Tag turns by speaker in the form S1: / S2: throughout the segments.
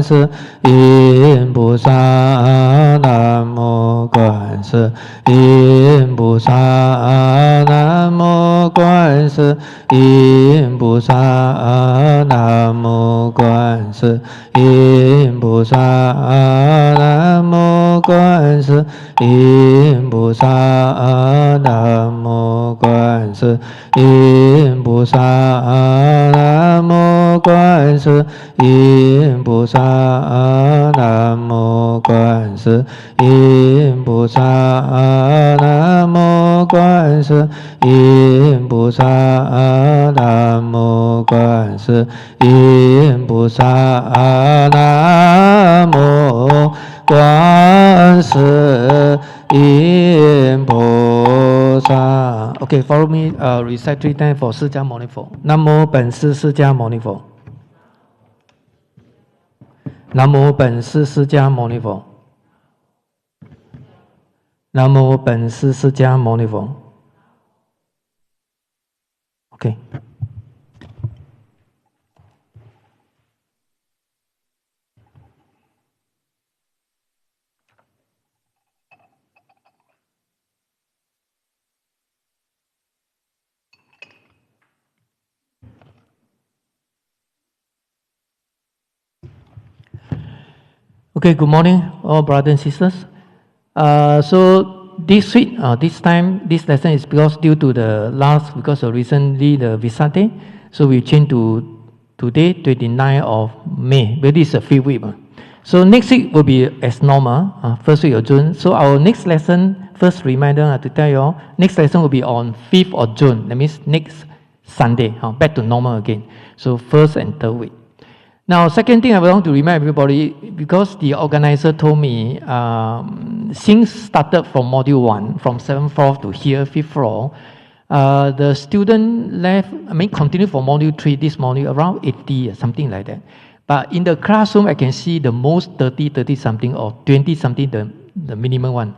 S1: 观世音菩萨，南无观世音菩萨，南无观世音菩萨，南无观世音菩萨，南无观世音菩萨，南无观世音菩萨，南无观世音菩萨，南无观世音菩萨，南无观世音菩萨，南无观世音菩萨，南无观世音菩萨。Okay, follow me. Recite 3 times for 释迦牟尼佛。南无本师释迦牟尼佛。南无本师释迦牟尼佛。南无本师释迦牟尼佛。Okay. Okay, good morning, all brothers and sisters. So this week, this lesson is because due to because of recently the Visa Day, so we changed to today, 29th of May. But this is a 5th week. So next week will be as normal, first week of June. So our next lesson, first reminder to tell you all, next lesson will be on 5th of June. That means next Sunday, back to normal again. So first and third week. Now, second thing I want to remind everybody, because the organizer told me, since started from module 1, from 7th floor to here, 5th floor, the student continue for module 3 this morning, around 80 or something like that. But in the classroom, I can see the most 30 something or 20 something, the minimum one.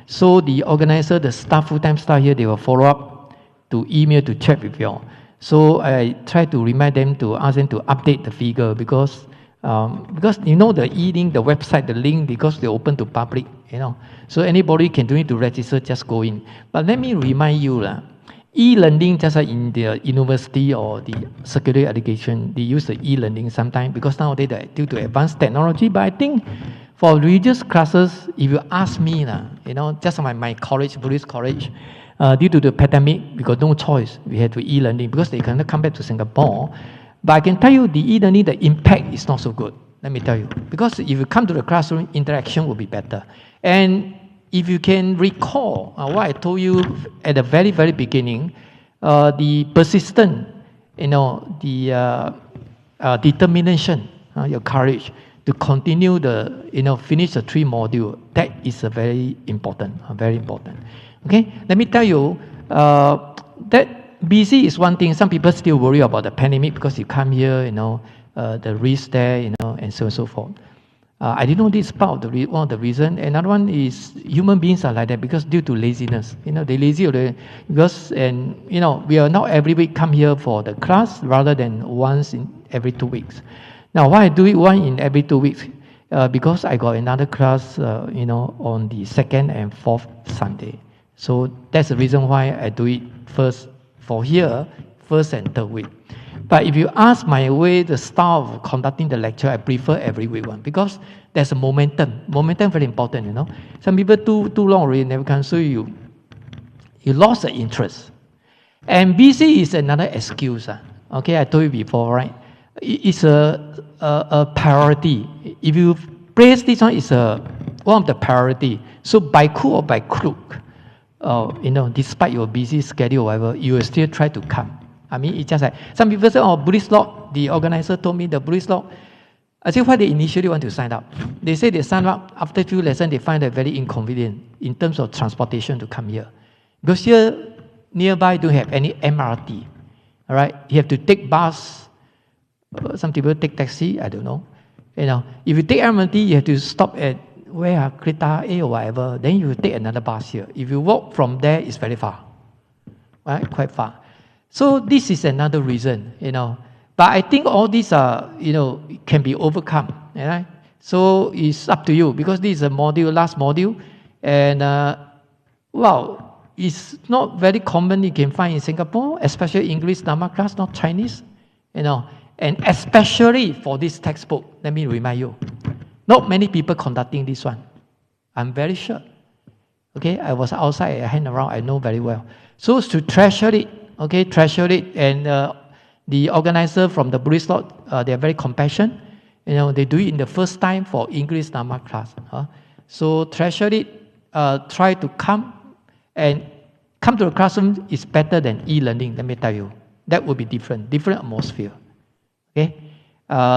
S1: So the organizer, the staff, full-time staff here, they will follow up to email to check with you all. So I try to remind them to ask them to update the figure because you know the e-link, the website, the link, because they're open to public, you know. So anybody can do it to register, just go in. But let me remind you, e-learning just like in the university or the secondary education, they use the e-learning sometimes because nowadays they're due to advanced technology. But I think for religious classes, if you ask me, you know, just like my college, Buddhist college, due to the pandemic, we got no choice. We had to e-learning because they cannot come back to Singapore. But I can tell you the e-learning, the impact is not so good. Let me tell you. Because if you come to the classroom, interaction will be better. And if you can recall what I told you at the very, very beginning, the persistence, you know, the determination, your courage to continue finish the 3 modules, that is a very important, very important. Okay, let me tell you, that busy is one thing. Some people still worry about the pandemic because you come here, you know, the risk there, you know, and so on and so forth. I didn't know this is part of one of the reasons. Another one is human beings are like that because due to laziness. You know, they're lazy because, and you know, we are now every week come here for the class rather than once in every 2 weeks. Now, why I do it one in every 2 weeks? Because I got another class, you know, on the 2nd and 4th Sunday. So that's the reason why I do it first for here, first and third week. But if you ask my way, the style of conducting the lecture, I prefer every week one because there's a momentum. Momentum very important, you know. Some people too long already never come, so you lost the interest. And busy is another excuse. Okay, I told you before, right? It's a priority. If you place this one, it's one of the priority. So by coup or by crook, you know, despite your busy schedule or whatever, you will still try to come. I mean, it's just like, some people say, Buddhist law, the organizer told me the Buddhist law. I say, why they initially want to sign up? They say they sign up, after a few lessons, they find it very inconvenient in terms of transportation to come here. Because here, nearby, don't have any MRT, all right? You have to take bus. Some people take taxi, I don't know. You know, if you take MRT, you have to stop at where Krita A or whatever, then you take another bus here. If you walk from there, it's very far, right? Quite far. So this is another reason, you know. But I think all these are, you know, can be overcome. Right? So it's up to you, because this is a module, last module, and it's not very common you can find in Singapore, especially English Dharma class, not Chinese, and especially for this textbook. Let me remind you, not many people conducting this one. I'm very sure. Okay, I was outside, I hang around, I know very well. So to treasure it, and the organizer from the Buddhist Lord, they are very compassionate. They do it in the first time for English Dharma class. So treasure it, try to come to the classroom is better than e-learning, let me tell you. That would be different atmosphere. Okay,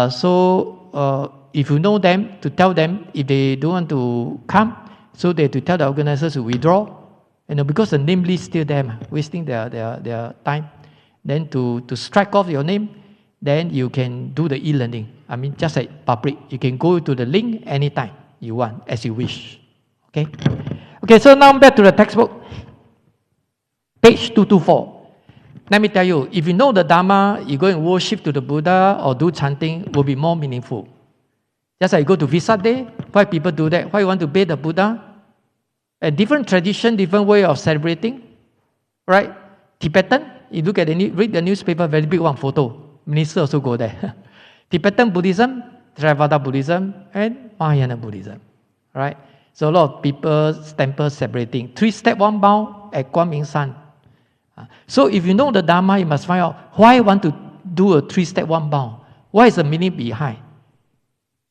S1: so if you know them, to tell them if they don't want to come, so they have to tell the organizers to withdraw, because the name list still there, wasting their time. Then to strike off your name, then you can do the e-learning. I mean, just like public, you can go to the link anytime you want, as you wish. Okay, so now back to the textbook. Page 224. Let me tell you, if you know the Dharma, you go and worship to the Buddha or do chanting, will be more meaningful. Just like you go to Vesak Day, why people do that? Why you want to bathe the Buddha? A different tradition, different way of celebrating, right? Tibetan, you look at read the newspaper, very big one photo. Minister also go there. Tibetan Buddhism, Theravada Buddhism, and Mahayana Buddhism, right? So a lot of people temples celebrating 3-step 1 bow at Guanming San. So if you know the Dharma, you must find out why you want to do a 3-step 1 bow. What is the meaning behind?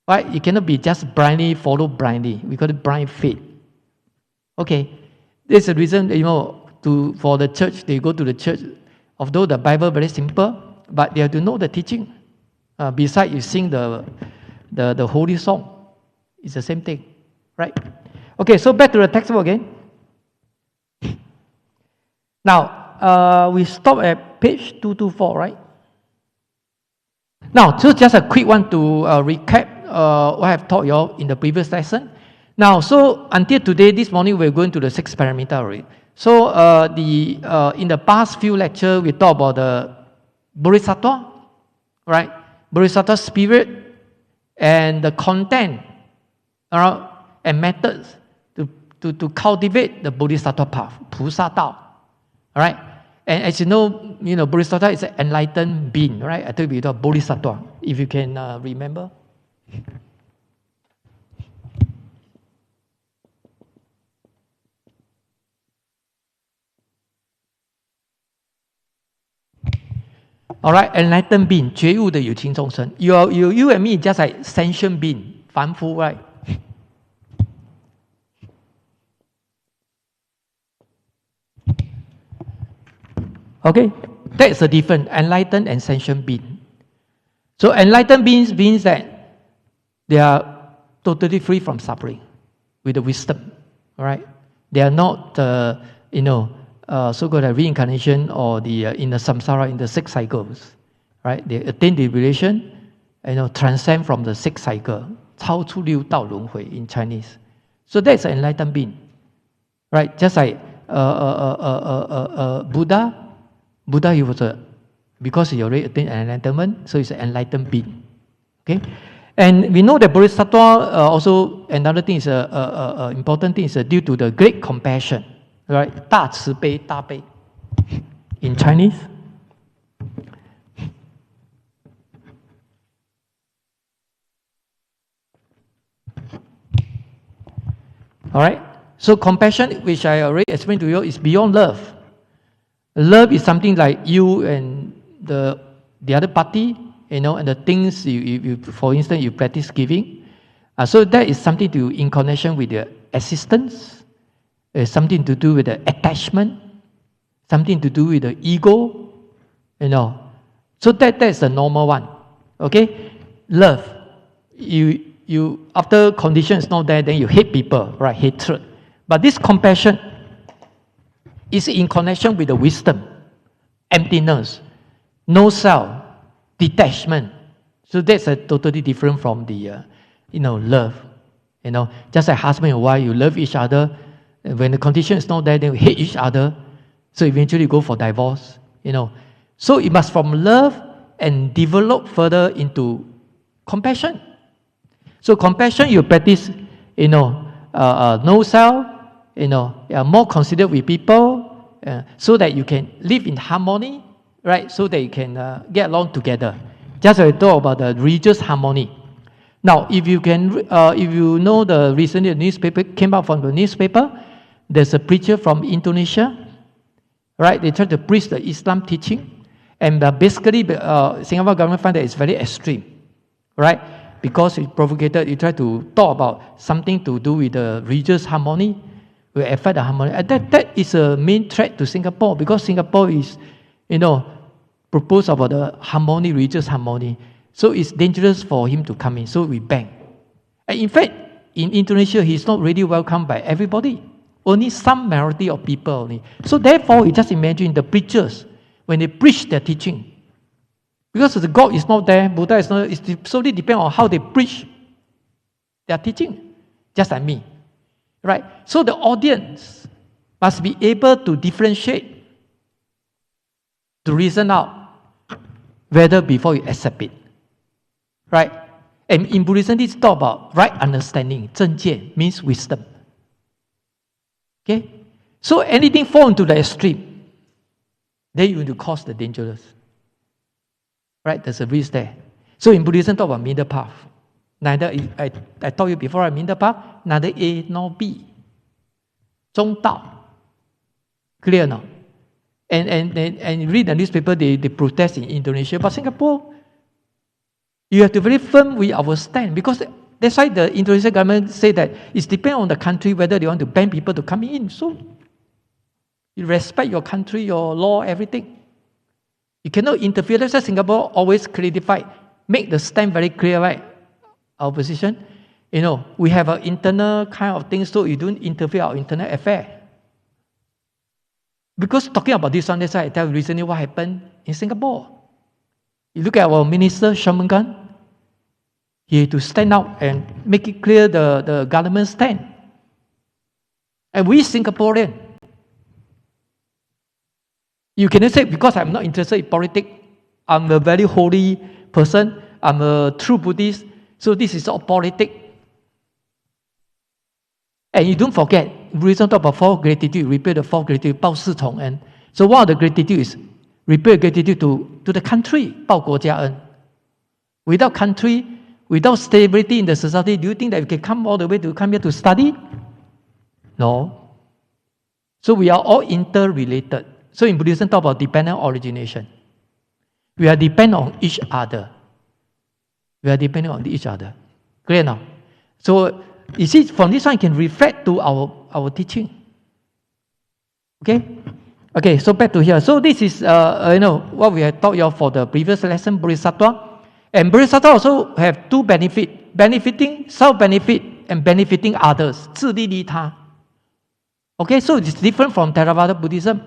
S1: Right? You cannot be just blindly follow blindly. We call it blind faith. Okay, there's a reason for the church. They go to the church. Although the Bible very simple, but they have to know the teaching. Besides, you sing the holy song. It's the same thing, right? Okay, so back to the textbook again. Now, we stop at page 224, right? Now, just a quick one to recap what I have taught you all in the previous lesson. Now, so until today, this morning, we're going to the 6th parameter already. So, in the past few lectures, we talked about the Bodhisattva, right? Bodhisattva spirit and the content, and methods to cultivate the Bodhisattva path, Pusa Dao, right? And as you know, Bodhisattva is an enlightened being, right? I told you about Bodhisattva, if you can remember. All right, enlightened being, 觉悟的有情众生. You and me just like sentient being, 凡夫, right? Okay, that's the difference, enlightened and sentient being. So enlightened beings means that they are totally free from suffering with the wisdom, right? They are not, so-called reincarnation or in the samsara, in the 6 cycles, right? They attain the liberation, transcend from the 6 cycle, 超出六道轮回 in Chinese. So that's an enlightened being, right? Just like Buddha, he was because he already attained enlightenment, so he's an enlightened being. Okay, and we know that Bodhisattva also another thing is important thing is due to the great compassion, right? 大慈悲, 大悲 in Chinese. All right. So compassion, which I already explained to you, is beyond love. Love is something like you and the other party, and the things you for instance, you practice giving. So that is something to in connection with the assistance, something to do with the attachment, something to do with the ego, So that's the normal one. Okay, love. You after condition is not there, then you hate people, right? Hatred. But this compassion is in connection with the wisdom, emptiness, no self, detachment. So that's totally different from the, love. Just like husband and wife, you love each other. When the condition is not there, then we hate each other. So eventually go for divorce. So it must from love and develop further into compassion. So compassion, you practice, no self, more considerate with people, so that you can live in harmony, right? So that you can get along together. Just as I talk about the religious harmony. Now, if you know recently the newspaper came out from the newspaper, there's a preacher from Indonesia, right? They try to preach the Islam teaching, and basically, Singapore government find that it's very extreme, right? Because it tried to talk about something to do with the religious harmony, will affect the harmony. And that is a main threat to Singapore, because Singapore is, proposed about the harmony, religious harmony. So it's dangerous for him to come in. So we ban. And in fact, in Indonesia, he's not really welcomed by everybody. Only some minority of people only. So therefore, you just imagine the preachers, when they preach their teaching, because the God is not there, Buddha is not, it solely depends on how they preach their teaching, just like me. Right? So the audience must be able to differentiate, to reason out whether before you accept it. Right? And in Buddhism, it's talk about right understanding. 正见 means wisdom. Okay? So anything fall into the extreme, then you will cause the dangerous. Right? There's a risk there. So in Buddhism, talk about middle path. Neither, I told you before, middle path, neither A nor B. 中道. Clear now? And you read the newspaper, they protest in Indonesia. But Singapore, you have to be very firm with our stand, because that's why the Indonesian government say that it depends on the country whether they want to ban people to come in. So you respect your country, your law, everything. You cannot interfere. That's why Singapore always clarify, make the stand very clear, right? Our position. We have an internal kind of thing, so you don't interfere our internal affair. Because talking about this one, that's why I tell you recently what happened in Singapore. You look at our minister, Shamangan, he had to stand out and make it clear the government stand. And we Singaporean, you cannot say because I'm not interested in politics, I'm a very holy person, I'm a true Buddhist, so this is all politics. And you don't forget, Buddhism talk about four gratitude, repay the four gratitude, 报四重恩. So one of the gratitude is repay gratitude to the country, 报国家恩. Without country, without stability in the society, do you think that you can come all the way to come here to study? No. So we are all interrelated. So in Buddhism, talk about dependent origination. We are dependent on each other. We are dependent on each other. Clear now? So you see, from this one, you can reflect to our teaching. Okay, so back to here. So this is, what we had taught you for the previous lesson, Bodhisattva. And Bodhisattva also have two benefits, benefiting, self-benefit, and benefiting others, 自利利他. Okay, so it's different from Theravada Buddhism.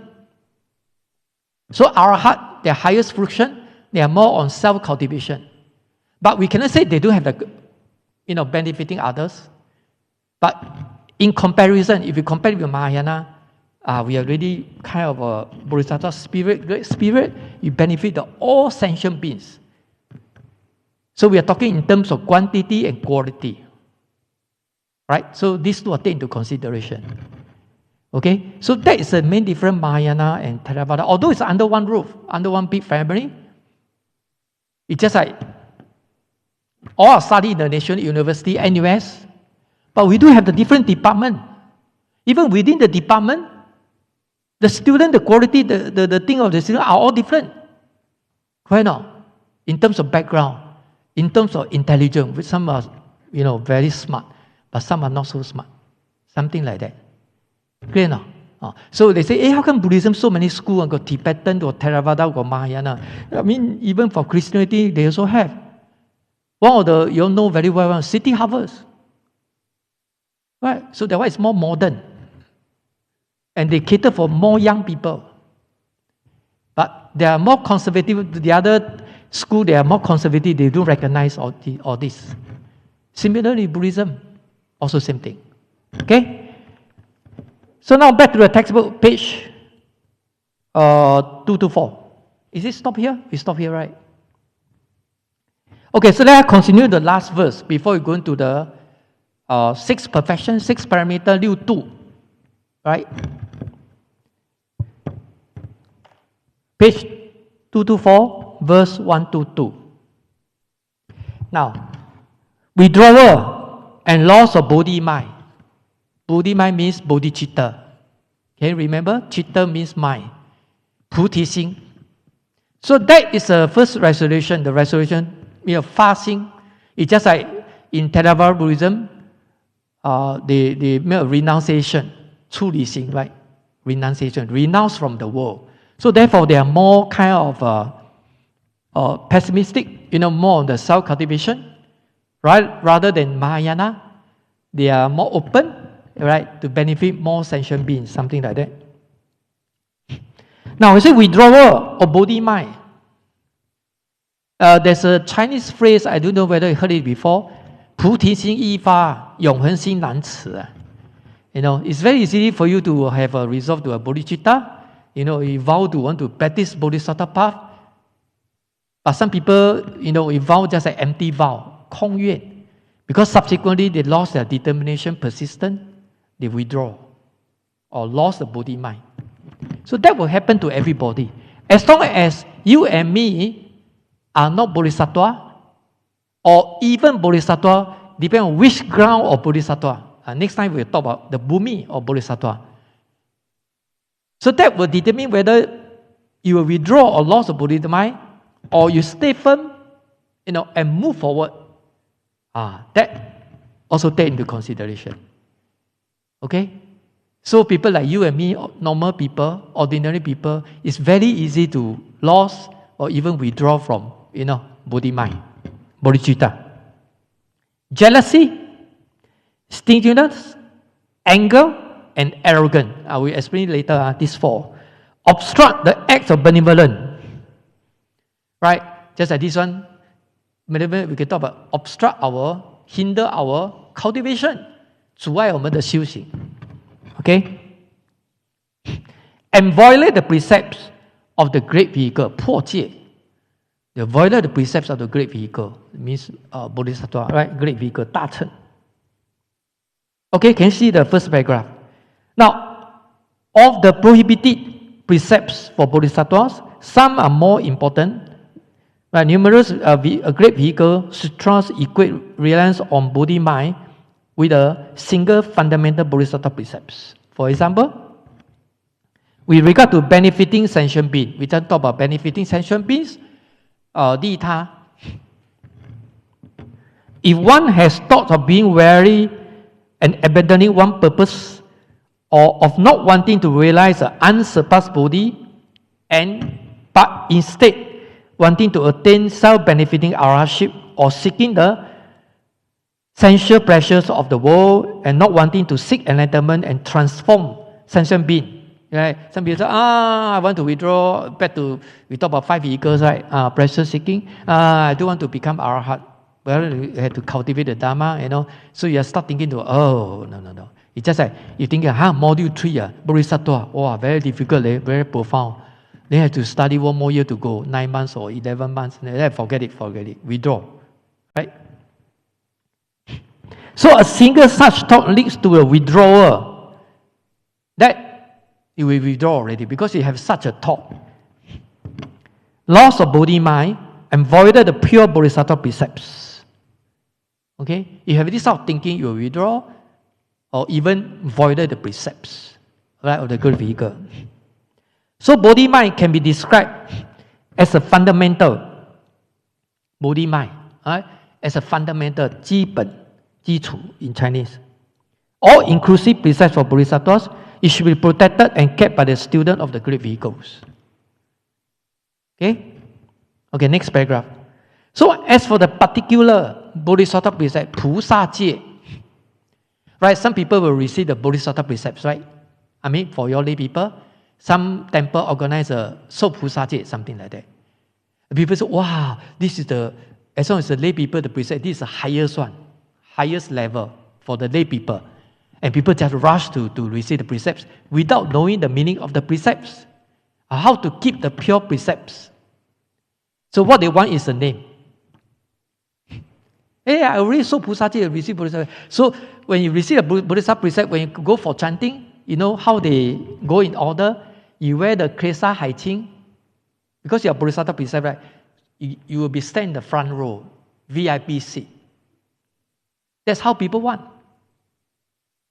S1: So Arahat, their highest function, they are more on self-cultivation. But we cannot say they don't have the, benefiting others. But in comparison, if you compare with Mahayana, we are really kind of a Bodhisattva spirit, great spirit. You benefit all sentient beings. So we are talking in terms of quantity and quality. Right? So these two are taken into consideration. Okay? So that is the main difference, Mahayana and Theravada. Although it's under one roof, under one big family, it's just like all are studied in the National University, NUS, but we do have the different department. Even within the department, the student, the quality, the thing of the student are all different. Why not? In terms of background, in terms of intelligence, which some are, very smart, but some are not so smart. Something like that. Clear now? So they say, how come Buddhism so many schools, got Tibetan, got Theravada, got Mahayana? I mean, even for Christianity, they also have. One of the, you know very well, city harvest. Right? So that one is more modern. And they cater for more young people. But they are more conservative. The other school, they are more conservative. They don't recognize all this. Similarly, Buddhism, also same thing. Okay? So now back to the textbook, page 2 to 4. Is it stop here? We stop here, right? Okay, so let's continue the last verse before we go into the six perfection, six parameter, 六度, right? Page 224, verse 122. Now, withdrawal and loss of bodhi mind. Bodhi mind means bodhicitta. Okay, remember? Citta means mind. Puti Sing. So that is the first resolution. The resolution fasting. It's just like in Theravada Buddhism, they make a renunciation. 出离心, right? Renunciation. Renounce from the world. So therefore, they are more kind of pessimistic, more on the self-cultivation, right? Rather than Mahayana, they are more open, right, to benefit more sentient beings, something like that. Now, we say withdrawal of body mind. There's a Chinese phrase, I don't know whether you heard it before, 菩提心易发，永恒心难持. It's very easy for you to have a resolve to a bodhicitta. You vow to want to practice bodhisattva path. But some people, you vow just an empty vow, 空愿. Because subsequently they lost their determination, persistence, they withdraw or lost the bodhi mind. So that will happen to everybody. As long as you and me are not bodhisattva, or even bodhisattva, depending on which ground of bodhisattva. Next time we'll talk about the bhumi of bodhisattva. So that will determine whether you will withdraw or lose the bodhi mind, or you stay firm, and move forward. That also take into consideration. Okay? So people like you and me, normal people, ordinary people, it's very easy to lose or even withdraw from, bodhi mind, bodhicitta. Jealousy, stinginess, anger, and arrogant. I will explain later, these four. Obstruct the acts of benevolence. Right? Just like this one, we can talk about hinder our cultivation, 阻碍我们的修行. Okay? And violate the precepts of the great vehicle, 破戒. They violate the precepts of the great vehicle. It means bodhisattva, right? Great vehicle, 大乘. Okay, can you see the first paragraph? Now, of the prohibited precepts for bodhisattvas, some are more important. Right? Numerous a great vehicle, sutras equate reliance on bodhi mind with a single fundamental bodhisattva precepts. For example, with regard to benefiting sentient beings, we don't talk about benefiting sentient beings, 利他. If one has thoughts of being wary and abandoning one purpose, or of not wanting to realize an unsurpassed bodhi, but instead wanting to attain self-benefiting arahantship, or seeking the sensual pleasures of the world and not wanting to seek enlightenment and transform sentient being. Right? Some people say, I want to withdraw back to, we talk about 5 vehicles, right? Pleasure seeking. I do want to become arahant. Well, you have to cultivate the Dharma, So you start thinking no. It's just like, you think, module 3, Bodhisattva, very difficult, very profound. They have to study 1 more year to go, 9 months or 11 months. Forget it. Withdraw. Right? So a single such thought leads to a withdrawal. That you will withdraw already because you have such a thought. Loss of bodhi mind and voided the pure bodhisattva precepts. Okay? You have this sort of thinking, you will withdraw or even voided the precepts, right, of the good vehicle. So bodhi mind can be described as a fundamental bodhi mind, right? As a fundamental 基本基础 in Chinese. All inclusive precepts for bodhisattvas, it should be protected and kept by the student of the great vehicles. Okay? Okay, next paragraph. So as for the particular bodhisattva precept, 菩萨戒, right? Some people will receive the bodhisattva precepts, right? I mean, for your lay people, some temple organize a 受菩萨戒, something like that. People say, wow, this is as long as the lay people, the precept, this is the highest one, highest level for the lay people. And people just rush to receive the precepts without knowing the meaning of the precepts, how to keep the pure precepts. So what they want is a name. Hey, I already saw Pusaji receive Buddhist. So when you receive a Buddhist precept, when you go for chanting, you know how they go in order. You wear the Kresa Haiqing, because you are Buddhist precept, right? You will be staying in the front row, VIP seat. That's how people want,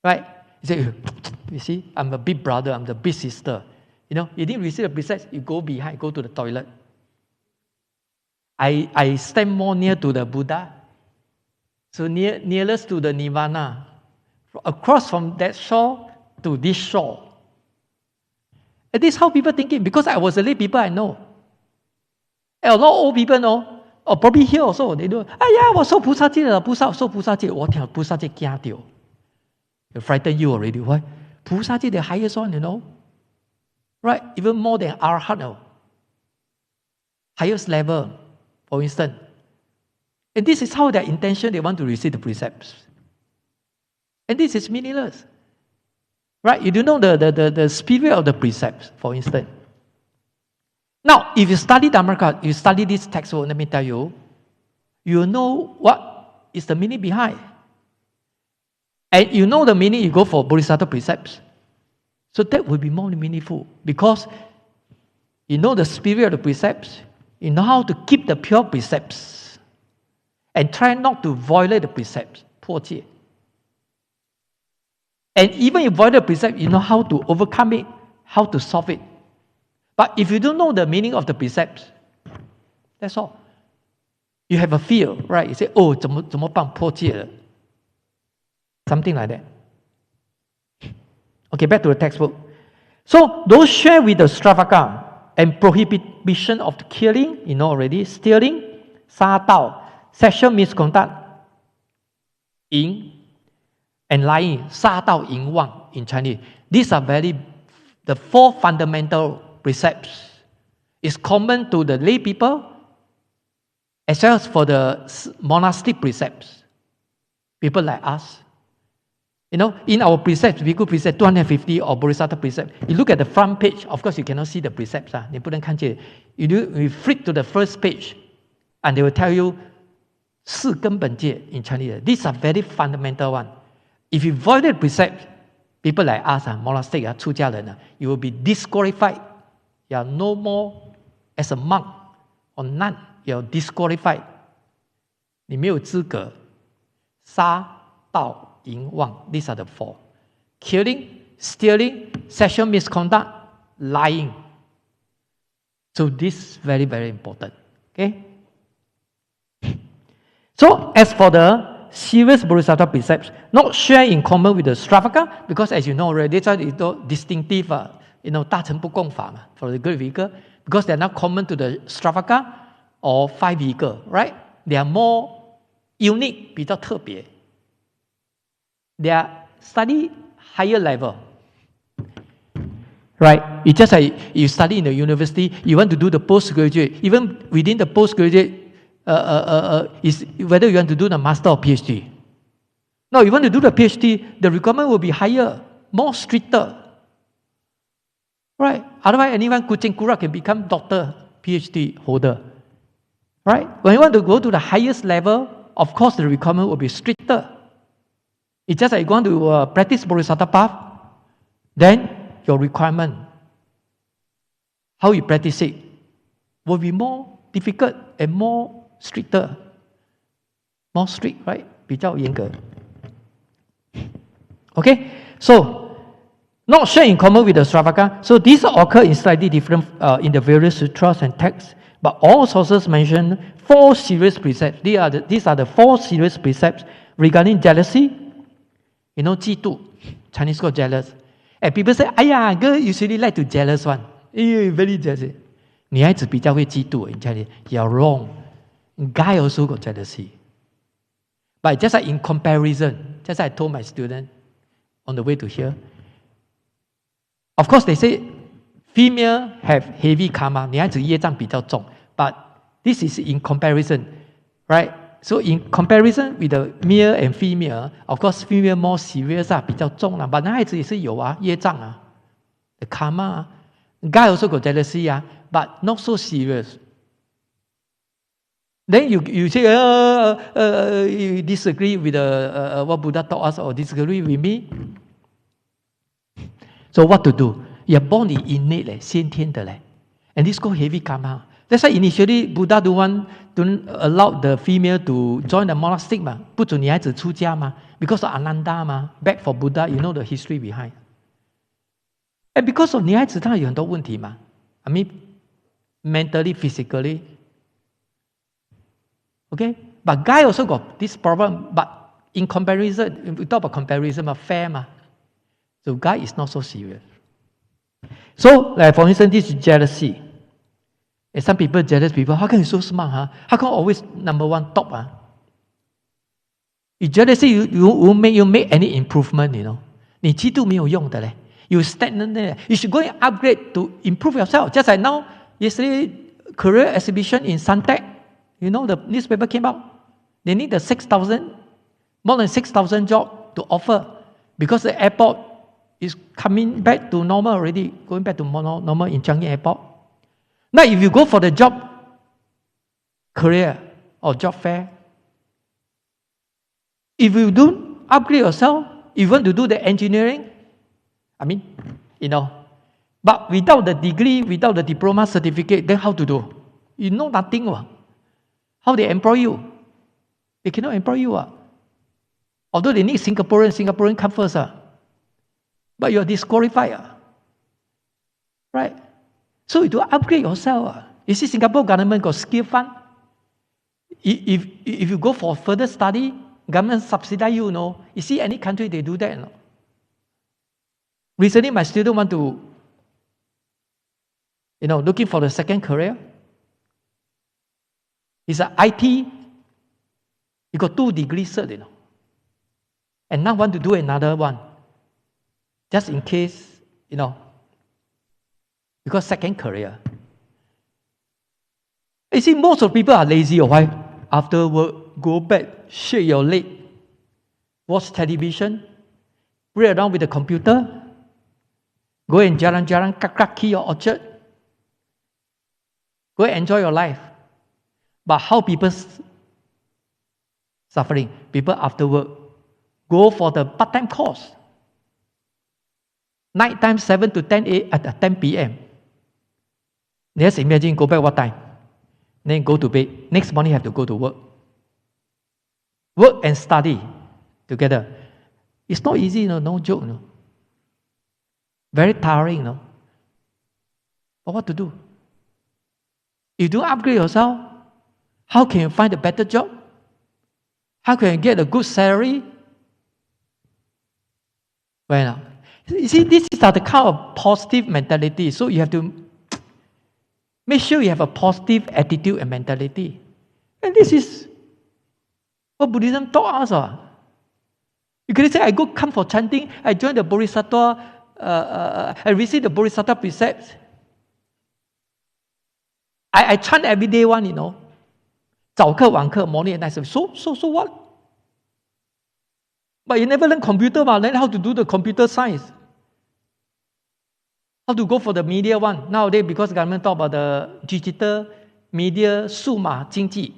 S1: right? You say, you see, I'm a big brother, I'm the big sister. You know, you didn't receive the precepts, you go behind, go to the toilet. I stand more near to the Buddha, so nearest to the Nirvana, across from that shore to this shore. And this is how people thinking, because I was a lay people, I know. And a lot of old people know, or probably here also, they do, I saw Pusaji, saw Pusaji, Pusaji kia dio. It frighten you already. Why? Pusaji, the highest one, you know. Right? Even more than Arhat. Highest level, for instance. And this is how their intention, they want to receive the precepts. And this is meaningless. Right? You do know the spirit of the precepts, for instance. Now, if you study Dharma, you study this textbook, let me tell you, you know what is the meaning behind. And you know the meaning, you go for Bodhisattva precepts. So that will be more meaningful, because you know the spirit of the precepts, you know how to keep the pure precepts, and try not to violate the precepts, 破戒. And even if you violate the precept, you know how to overcome it, how to solve it. But if you don't know the meaning of the precepts, that's all. You have a fear, right? You say, oh, 怎么办破戒了? Something like that. Okay, back to the textbook. So, those share with the Stravaka and prohibition of the killing, you know already, stealing, 杀盗, sexual misconduct, 淫, and lying, 杀盗淫妄 in Chinese. These are the four fundamental precepts. It's common to the lay people as well as for the monastic precepts. People like us. You know, in our precepts, we go precept 250 or Bodhisattva precept. You look at the front page, of course you cannot see the precepts. You flip to the first page and they will tell you 四根本戒 in Chinese. These are very fundamental ones. If you violate precepts, people like us, monastic, 出家人, you will be disqualified. You are no more as a monk or nun. You are disqualified. 你没有资格。杀盗 淫妄, these are the four. Killing, stealing, sexual misconduct, lying. So this is very, very important. Okay? So as for the serious Bodhisattva precepts, not share in common with the Stravaka, because as you know already, that's why it's distinctive, 大乘不共法 for the great vehicle, because they are not common to the Stravaka or five vehicle, right? They are more unique, 比较特别. They are study higher level. Right? It's just like you study in the university, you want to do the postgraduate. Even within the postgraduate, is whether you want to do the master or PhD. No, you want to do the PhD, the requirement will be higher, more stricter. Right? Otherwise, anyone kucing kura can become doctor, PhD holder. Right? When you want to go to the highest level, of course the requirement will be stricter. It's just like you want to practice Bodhisattva path, then your requirement, how you practice it, will be more difficult and more stricter. More strict, right? 比较严格. Okay? So, not share in common with the Stravaka. So these occur in slightly different, in the various sutras and texts, but all sources mention four serious precepts. These are the four serious precepts regarding jealousy. 嫉妒. Chinese called jealous. And people say, girl usually like to jealous one. Very jealous. 女孩子比较会嫉妒 in Chinese. You're wrong. Guy also got jealousy. But just like in comparison, just like I told my student on the way to here, of course they say female have heavy karma. 女孩子业障比较重. But this is in comparison, right? So in comparison with the male and female, of course female more serious 比较重 but 男孩子也是有业障 the karma. Guy also got jealousy but not so serious. Then you say, you disagree with what Buddha taught us or disagree with me. So what to do? You're born innate, 先天的 and this called heavy karma. That's why initially Buddha don't allow the female to join the monastic 嘛，不准女孩子出家嘛 ，because of Ananda 嘛 ，back for Buddha, you know the history behind. And because of 女孩子她有很多问题嘛 ，I mean mentally, physically. Okay, but guy also got this problem. But in comparison, we talk about comparison, but fair 嘛。So guy is not so serious. So, like for instance, this is jealousy. And some people jealous people. How come you so smart? How come always number one top? You jealousy, you won't make any improvement. You know, 你嫉妒没有用的嘞。You stagnant there. You should go and upgrade to improve yourself. Just like now, yesterday, career exhibition in Suntec. You know, the newspaper came out. They need more than 6,000 job to offer because the airport is coming back to normal already, going back to normal in Chang airport. Now, if you go for the job career or job fair, if you don't upgrade yourself, if you want to do the engineering, I mean, you know, but without the degree, without the diploma certificate, then how to do? You know nothing. How they employ you? They cannot employ you. Although they need Singaporean come first. But you are disqualified. Right? So you do upgrade yourself. You see, Singapore government got skill fund. If you go for further study, government subsidize you, know. You see, any country they do that. No? Recently, my student want to, looking for the second career. He's an IT. He got 2 degrees cert, and now want to do another one, just in case, because second career. You see, most of people are lazy. Why? After work, go back, shake your leg, watch television, play around with the computer, go and jalan-jalan, kaki or orchard, go and enjoy your life. But how people suffering? People after work go for the part-time course. Night time 7 to 10 p.m. Just imagine go back what time? Then go to bed. Next morning have to go to work. Work and study together. It's not easy, no joke. Very tiring. But what to do? If you don't upgrade yourself, how can you find a better job? How can you get a good salary? Well, you see, these are the kind of positive mentality. So you have to make sure you have a positive attitude and mentality. And this is what Buddhism taught us. You can say, I come for chanting, I join the Bodhisattva, I receive the Bodhisattva precepts. I chant every day one, 早课晚课 morning and night. So what? But you never learn computer, learn how to do the computer science. How to go for the media one. Nowadays, because government talk about the digital media, 数码经济.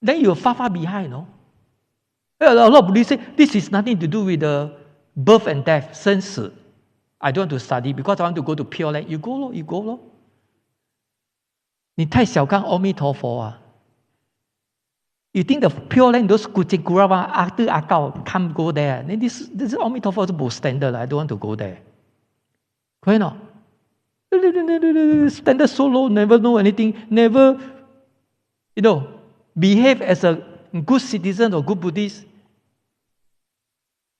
S1: Then you're far behind, A lot of Buddhists say, this is nothing to do with the birth and death, 生死. I don't want to study because I want to go to Pure Land. You go. 你太小看阿弥陀佛 You think the Pure Land, those kucing kurang after akau can't go there. Then this Ami Tofo is both standard. I don't want to go there. Correct no? Standard so low, never know anything, never, behave as a good citizen or good Buddhist.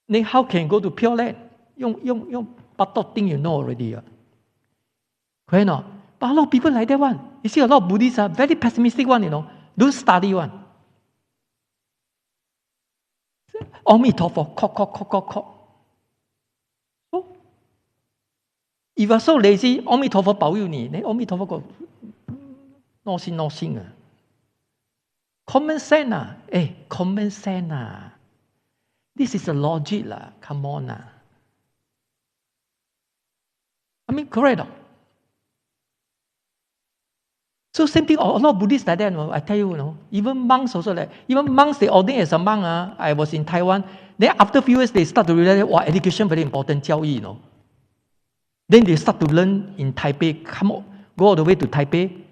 S1: Then how can you go to Pure Land? Yung patot thing you know already. Correct no? But a lot of people like that one. You see, a lot of Buddhists are very pessimistic one, Don't study one. Ami Tofo, kok. So, if you are so lazy, Ami Tofo 保佑你, then Ami Tofo go, no sin. Common sense common sense This is a logic come on I mean, correct. So same thing, a lot of Buddhists like that, I tell you, even monks also like, even monks, they ordain as a monk. I was in Taiwan. Then after a few years, they start to realize, education very important, 教育, Then they start to learn in Taipei, go all the way to Taipei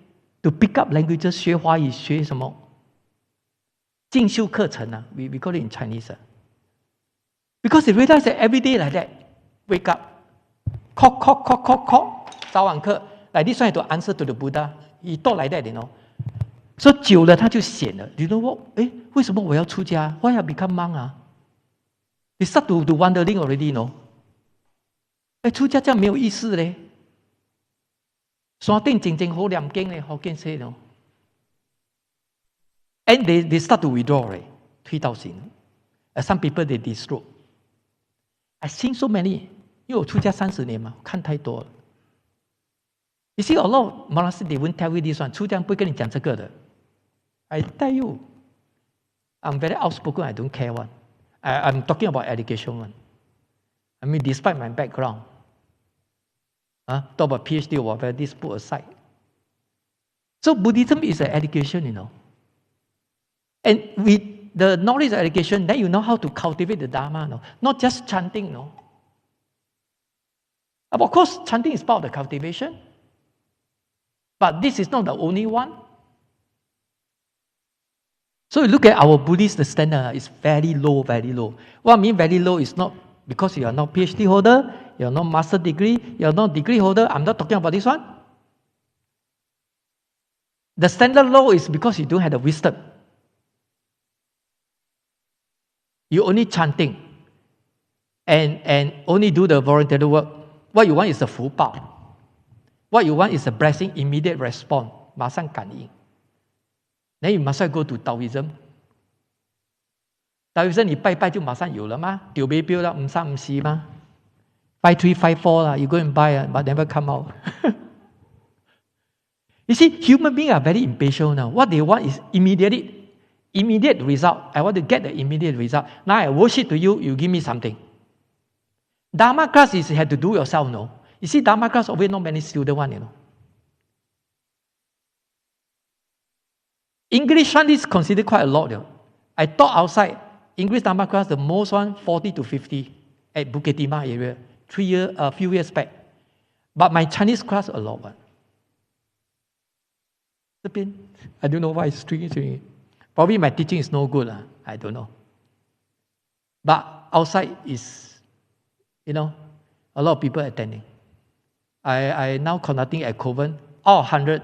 S1: to pick up languages, 学华语，学什么？进修课程啊 we call it in Chinese. Because they realize that every day like that, wake up, call, 早晚课 like this one to answer to the Buddha. He thought like that, So 久了他就显了 You know what? 为什么我要出家 Why I become monk? They start to wondering already, 出家这样没有意思嘞。山顶静静好念经嘞，好见识咯。And they start to withdraw 嘞，退道心。Some people they destroy. I seen so many， 因为我出家30年嘛，看太多了。You see, a lot of monasteries they won't tell you this one. 出家不会跟你讲这个的。I tell you, I'm very outspoken. I don't care one. I'm talking about education one. I mean, despite my background, talk about PhD or whatever, this put aside. So Buddhism is an education, And with the knowledge of education, then you know how to cultivate the Dharma, Not just chanting, Of course, chanting is part of the cultivation. But this is not the only one. So you look at our Buddhist, the standard is very low, very low. What I mean very low is not because you are not PhD holder, you are not master degree, you are not degree holder. I'm not talking about this one. The standard low is because you don't have the wisdom. You only chanting and only do the voluntary work. What you want is a 福报. What you want is a blessing, immediate response, 马上感应. Then you must go to Taoism. Taoism 你拜拜就马上有了吗？丢杯标啦，53 54吗？ 53 54啦 you go and buy but never come out. You see, human beings are very impatient now. What they want is immediate result. I want to get the immediate result. Now I worship to you, you give me something. Dharma class is you have to do yourself, You see, Dharma class always not many students one, English one is considered quite a lot. I taught outside English Dharma class, the most one 40 to 50 at Bukit Timah area, a few years back. But my Chinese class a lot one. I don't know why it's tricky. Probably my teaching is no good. I don't know. But outside is, a lot of people attending. I now conducting at Coven, all 100.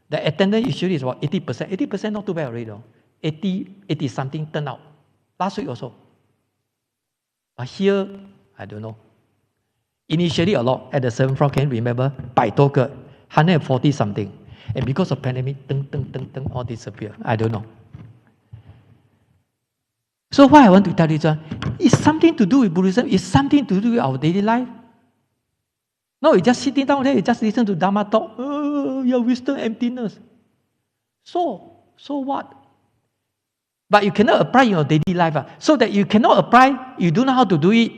S1: The attendance usually is about 80%. 80% not too bad already. 80 something turn out. Last week also. But here, I don't know. Initially a lot. At the 7th floor, can you remember? 100多个, 140 something. And because of pandemic, all disappear. I don't know. So what I want to tell you is, it's something to do with Buddhism. It's something to do with our daily life. No, you just sitting down there, you just listen to Dharma talk. Your wisdom, emptiness. So what? But you cannot apply in your daily life. So that you cannot apply, you don't know how to do it.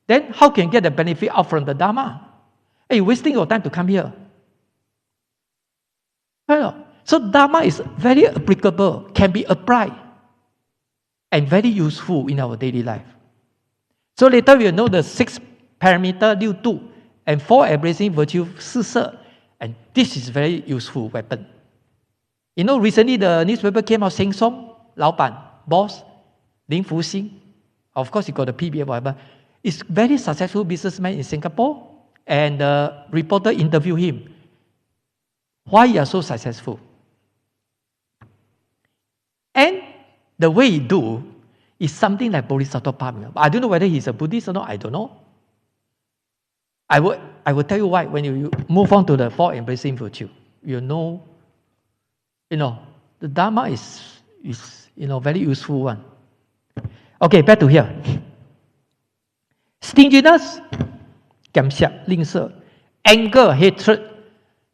S1: Then how can you get the benefit out from the Dharma? You're wasting your time to come here. So Dharma is very applicable, can be applied, and very useful in our daily life. So later we'll know the 6 parameter 6度 and 4 embracing virtue 4摄, and this is very useful weapon. Recently the newspaper came out, Sheng Song, 老板, boss, Lin Fuxing, of course he got the PBA, whatever. He's very successful businessman in Singapore, and the reporter interviewed him. Why you are so successful? And the way he do is something like Bodhisattva Pamya. I don't know whether he's a Buddhist or not, I don't know. I will tell you why. When you move on to the 4 embracing virtue, you know, the Dharma is very useful one. Okay, back to here. Stinginess, 感谢, 吝啬, anger,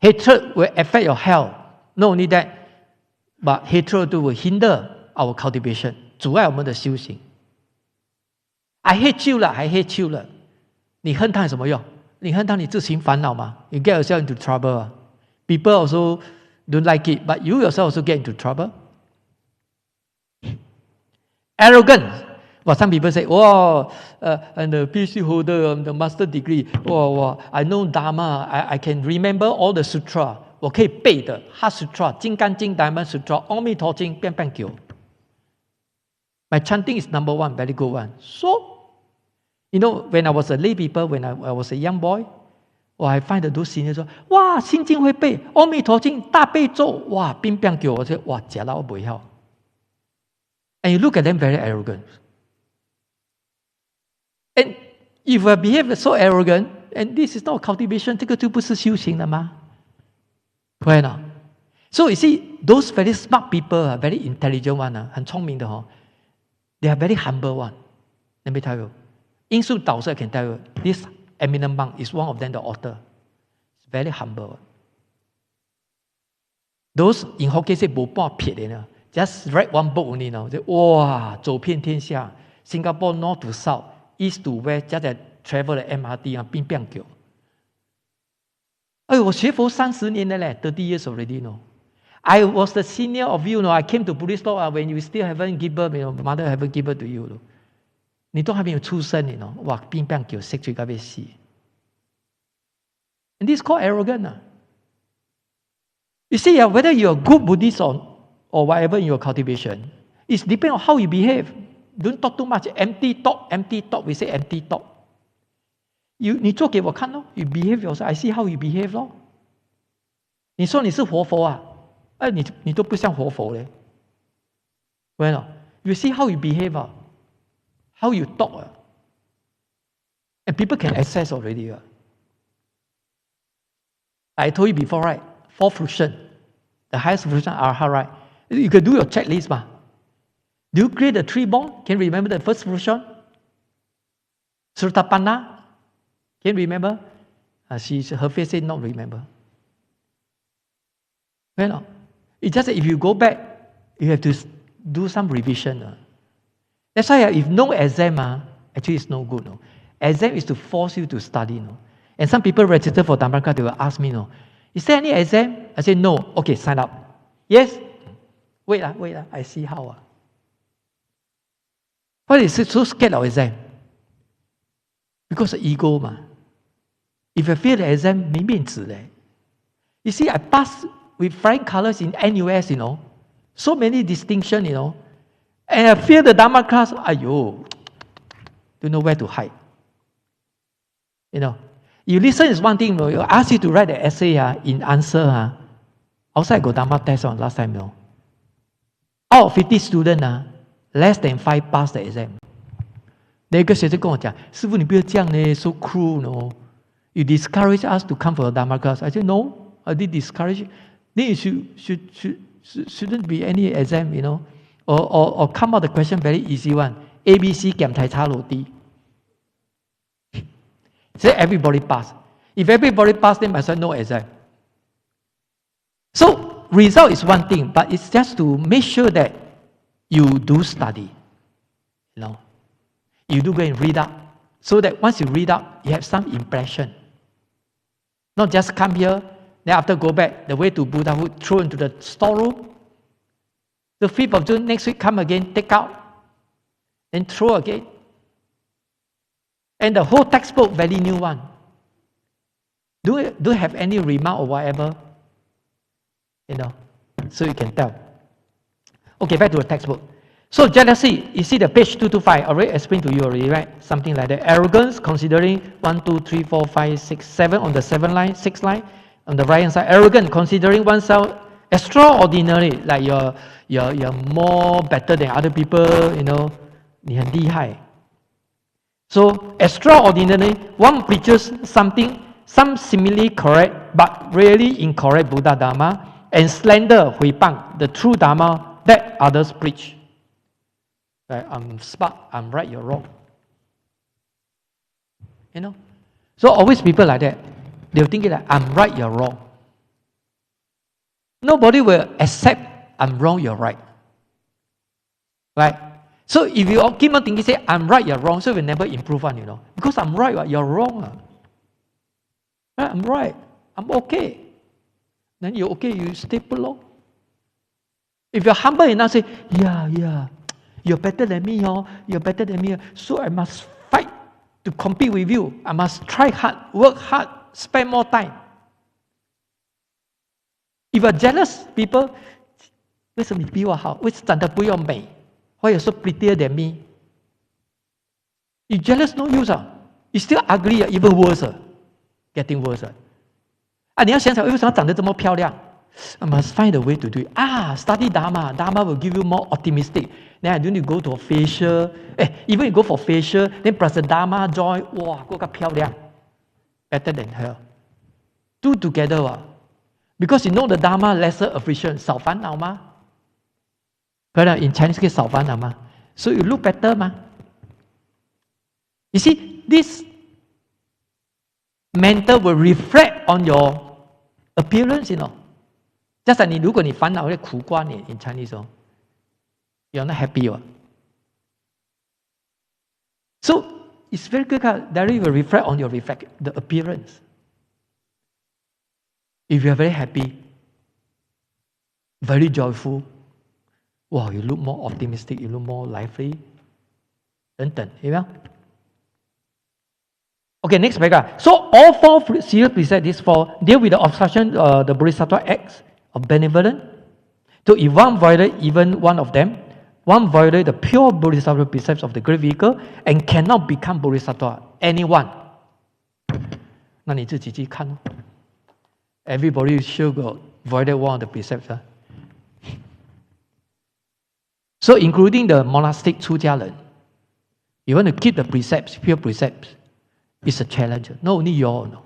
S1: hatred will affect your health. Not only that, but hatred will hinder our cultivation, 阻碍我们的修行. I hate you 了，你恨他有什么用？你恨他，你自寻烦恼嘛。You get yourself into trouble. People also don't like it, but you yourself also get into trouble. Arrogance. Well, some people say, and the PhD holder, the master degree, I know Dharma, I can remember all the sutra. 我可以背的 Heart Sutra, 金刚经 Diamond Sutra, 阿弥陀经 变变九. My chanting is number one, very good one. So, when I was a lay people, when I was a young boy, I find those seniors 说，哇，心经会背，阿弥陀经大悲咒，哇，变变九，我说，哇，假到我不要。And you look at them very arrogant. And if we behave so arrogant, and this is not cultivation, 这个就不是修行了吗？对吗？ So you see, those very smart people, very intelligent one, 很聪明的they are very humble one. Let me tell you. 因素导师 I can tell you, this eminent monk is one of them, the author. It's very humble. Those in Hokkien say, 没半撇的 just read one book only now. 哇，走遍天下 Singapore north to south, east to west, just travel the MRT 变变久。我学佛30年了嘞 30 years already, I was the senior of you, I came to Buddhist law when you still haven't given birth, mother haven't given birth to you. 你都还没有出生，哇，变变久，识最到要死。And this is called arrogant. You see, whether you're a good Buddhist or whatever in your cultivation, it depends on how you behave. Don't talk too much. Empty talk. We say empty talk. 你做给我看咯 ，you behave yourself. I see how you behave 咯。你说你是活佛啊？你都不像活佛嘞。Well, you see how you behave how you talk and people can access already I told you before, right? 4 fruition, the highest fruition are right? You can do your checklist, ma. Do you create the 3 bond? Can you remember the first fruition? Srutapanna? Can you remember? Her face said not remember. Well, it's just that if you go back, you have to do some revision. That's why if no exam, actually it's no good. Exam is to force you to study. And some people register for Dharma class, they will ask me, is there any exam? I say, no. Okay, sign up. Yes? Wait, I see how. Why is it so scared of exam? Because of ego, ma. If I fail the exam, 没面子嘞. You see, I passed with flying colors in NUS, so many distinction, and I failed the Dharma class, don't know where to hide. You listen is one thing, you ask you to write the essay in answer. Outside go Dharma test on last time, Out of 50 students, less than 5 pass the exam. 那个学生跟我讲，师父你不要这样呢 so cruel, You discourage us to come for the Dharma class. I said, no, I did discourage. Then you shouldn't be any exam, or come out the question very easy one. A, B, C, 減太差落啲. So everybody pass. If everybody pass, then might as well no exam. So result is one thing, but it's just to make sure that you do study. You do go and read up, so that once you read up, you have some impression. Not just come here, then after go back, the way to Buddhahood, throw into the storeroom. The 5th of June, next week, come again, take out, then throw again. And the whole textbook, very new one. Do you have any remark or whatever? So you can tell. Okay, back to the textbook. So jealousy, you see the page 225, already explained to you already, right? Something like that. Arrogance, considering 1, 2, 3, 4, 5, 6, 7 on the 7th line, 6th line, on the right hand side. Arrogant, considering oneself extraordinary, like you're more better than other people, 你很厉害. So extraordinary, one preaches something, some seemingly correct, but really incorrect Buddha Dharma, and slander, 诽谤, the true Dharma that others preach. Like, I'm smart, I'm right, you're wrong. So always people like that. They'll think that I'm right, you're wrong. Nobody will accept I'm wrong, you're right. Right? So if you keep on thinking, say, I'm right, you're wrong, so you will never improve one, Because I'm right, you're wrong. Right? I'm right. I'm okay. then you okay, you stay put lor. If you're humble enough, say, yeah, you're better than me, you're better than me, so I must fight to compete with you. I must try hard, work hard, spend more time. If you're jealous people, 为什么你比我好？为什么长得比我美？ Why you're so prettier than me? You jealous no use. You still ugly, even worse. Getting worse. 你要想想为什么长得这么漂亮？ I must find a way to do it. Study Dharma. Dharma will give you more optimistic. Then I don't need to go to a facial. Even you go for facial, then plus the Dharma joy, 哇，够个漂亮 ，better than her. Do together. Because you know the Dharma lesser affliction, 少烦恼吗？ In Chinese 叫少烦恼吗？ So you look better 吗？ You see, this mental will reflect on your appearance, you know. Just like 如果你烦恼会苦瓜你 in Chinese, you're not happy. So it's very good that it will reflect on the appearance. If you are very happy, very joyful, wow, you look more optimistic, you look more lively. 等等，有没有？ Okay, next paragraph. So all four serious precepts, these four, deal with the obstruction the Bodhisattva acts of benevolence. So if one violate even one of them, one violate the pure Bodhisattva precepts of the great vehicle and cannot become Bodhisattva. Anyone. 那你自己去看哦。Everybody should go violate one of the precepts. So including the monastic 出家人, you want to keep the precepts, pure precepts. It's a challenge. Not only you all, no.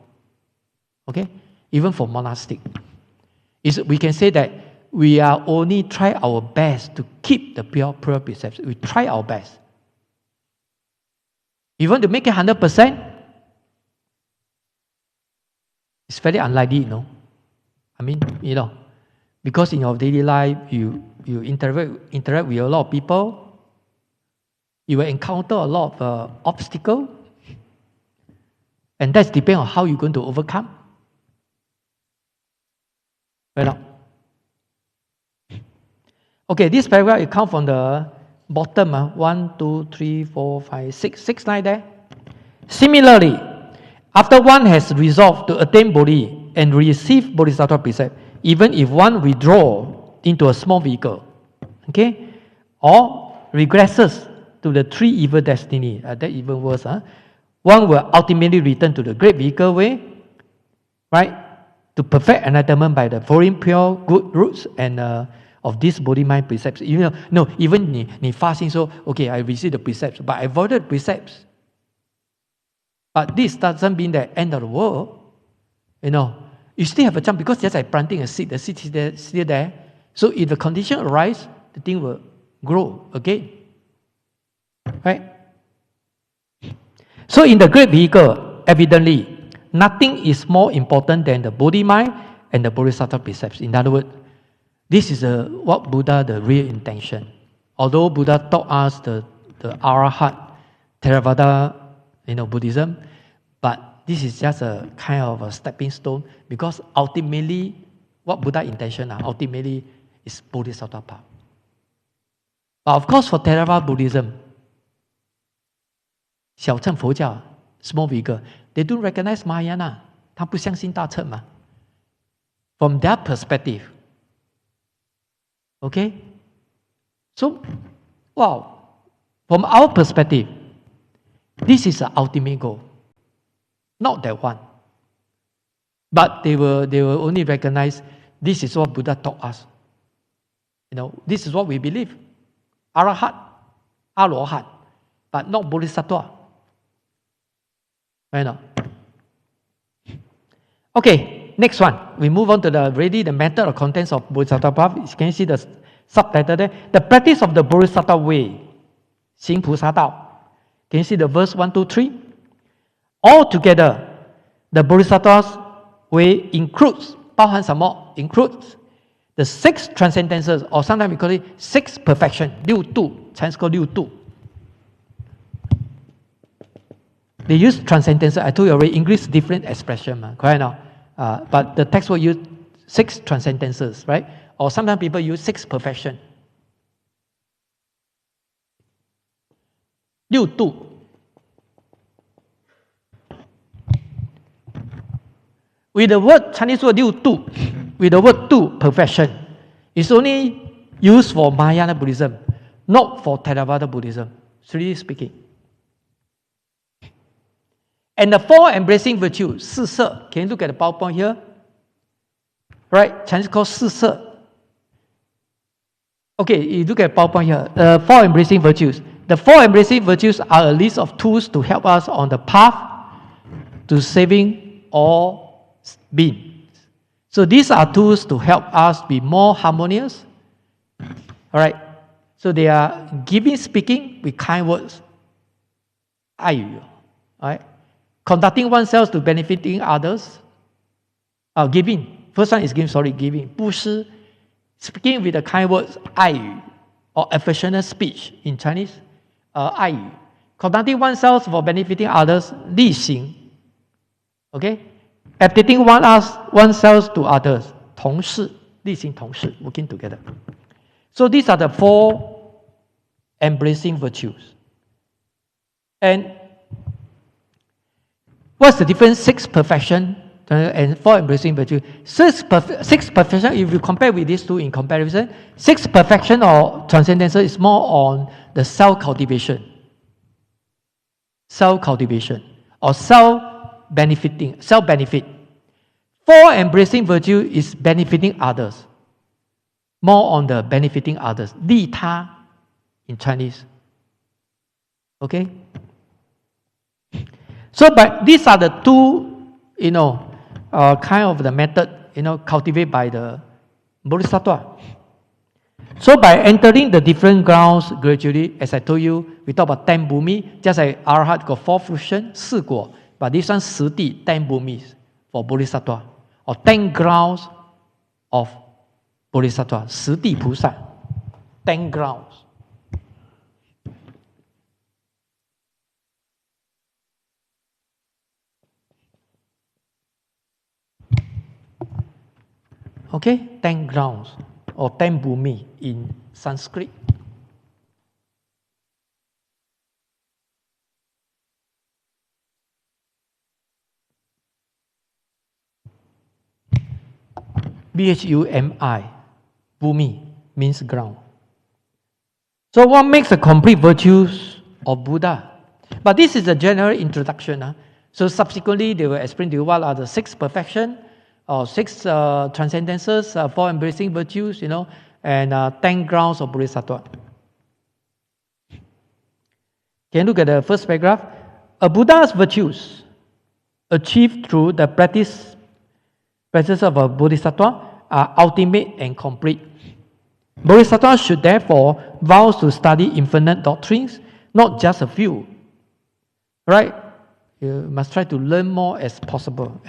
S1: Okay? Even for monastic. We can say that we are only try our best to keep the pure precepts. We try our best. You want to make it 100%? It's very unlikely, no? I mean, you know, because in your daily life, you interact with a lot of people. You will encounter a lot of obstacles. And that's depends on how you're going to overcome. Right now. Okay, this paragraph, it comes from the bottom. 1, 2, 3, 4, 5, 6. 6 lines there. Similarly, after one has resolved to attain Bodhi and receive Bodhisattva precept, even if one withdraw into a small vehicle, okay, or regresses to the three evil destiny, that even worse, one will ultimately return to the great vehicle way, right, to perfect enlightenment by the following pure good roots and of these body mind precepts. You know, even 你发心说, okay, I received the precepts, but I avoided precepts. But this doesn't mean the end of the world. You know, you still have a chance because just like planting a seed, the seed is still there. So if the condition arises, the thing will grow again. Right? So in the great vehicle, evidently, nothing is more important than the body mind and the Bodhisattva precepts. In other words, this is what Buddha, the real intention. Although Buddha taught us the Arahat, Theravada, Buddhism, but this is just a kind of a stepping stone because ultimately, what Buddha intention ultimately is Bodhisattva path. But of course, for Theravada Buddhism, 小乘佛教 small vehicle, they don't recognize Mahayana. 他不相信大乘嘛. From their perspective. Okay? So, wow. From our perspective, this is the ultimate goal. Not that one. But they will only recognize this is what Buddha taught us. This is what we believe. Arahat, Alohat, but not Bodhisattva. Right now. Okay, next one. We move on to the method or contents of Bodhisattva path. Can you see the subtitle there? The practice of the Bodhisattva way. 行菩萨道. Can you see the verse 1, 2, 3? Altogether, the Bodhisattva's way includes, 包含什么? Includes the 6 transcendences, or sometimes we call it 6 perfection, 六度, Chinese called 六度. They use transcendences. I told you already, English different expression, correct now? But the text will use
S2: 6 transcendences, right? Or sometimes people use 6 perfection. 6度. With the word Chinese word 6度, with the word 度 perfection, it's only used for Mahayana Buddhism, not for Theravada Buddhism, strictly speaking. And the 4 embracing virtues, 四摄. Can you look at the PowerPoint here? Right, Chinese called 四摄. Okay, you look at PowerPoint here. 4 embracing virtues. The 4 embracing virtues are a list of tools to help us on the path to saving all beings. So these are tools to help us be more harmonious. All right. So they are giving, speaking with kind words. 爱语. All right. Conducting oneself to benefiting others. Giving. First one is giving. 布施. Speaking with the kind words 爱语 or affectionate speech in Chinese. 爱语. Conducting oneself for benefiting others. 力行. Okay. Adapting oneself to others. 同事. 力行同事. Working together. So these are the 4 embracing virtues. And what's the difference? 6 perfection and 4 embracing virtues. 6 perfection, if you compare with these two in comparison, 6 perfection or transcendence is more on the self-cultivation. Self-cultivation or self-benefit. 4 embracing virtue is benefiting others. More on the benefiting others. 利他 in Chinese. Okay? So, but these are the 2, kind of the method, cultivated by the Bodhisattva. So, by entering the different grounds gradually, as I told you, we talk about 10 bhumi, just like Arhat got 4 fruition, 4 果, but this one 10地, 10 bhumis for Bodhisattva, or 10 grounds of Bodhisattva, 10地菩萨, 10 grounds. Okay, 10 grounds or 10 bhumi in Sanskrit. Bhumi, bhumi means ground. So what makes the complete virtues of Buddha? But this is a general introduction. So subsequently they will explain to you what are the 6 perfection, or 6 transcendences, 4 embracing virtues, and 10 grounds of Bodhisattva. Can you look at the first paragraph? A Buddha's virtues achieved through the practice of a Bodhisattva are ultimate and complete. Bodhisattva should therefore vow to study infinite doctrines, not just a few. Right? You must try to learn more as possible.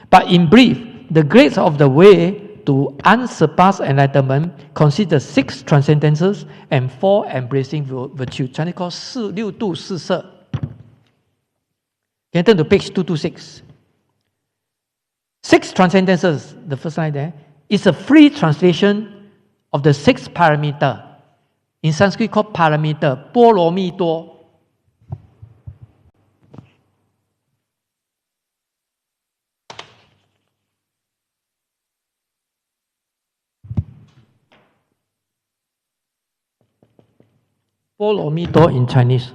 S2: But in brief, the grades of the way to unsurpassed enlightenment consider 6 transcendences and 4 embracing virtues. Chinese called 6度四摄. Can you turn to page 226? 6 transcendences, the first line there, is a free translation of the 6 parameter. In Sanskrit called parameter, 波罗蜜多. in Chinese.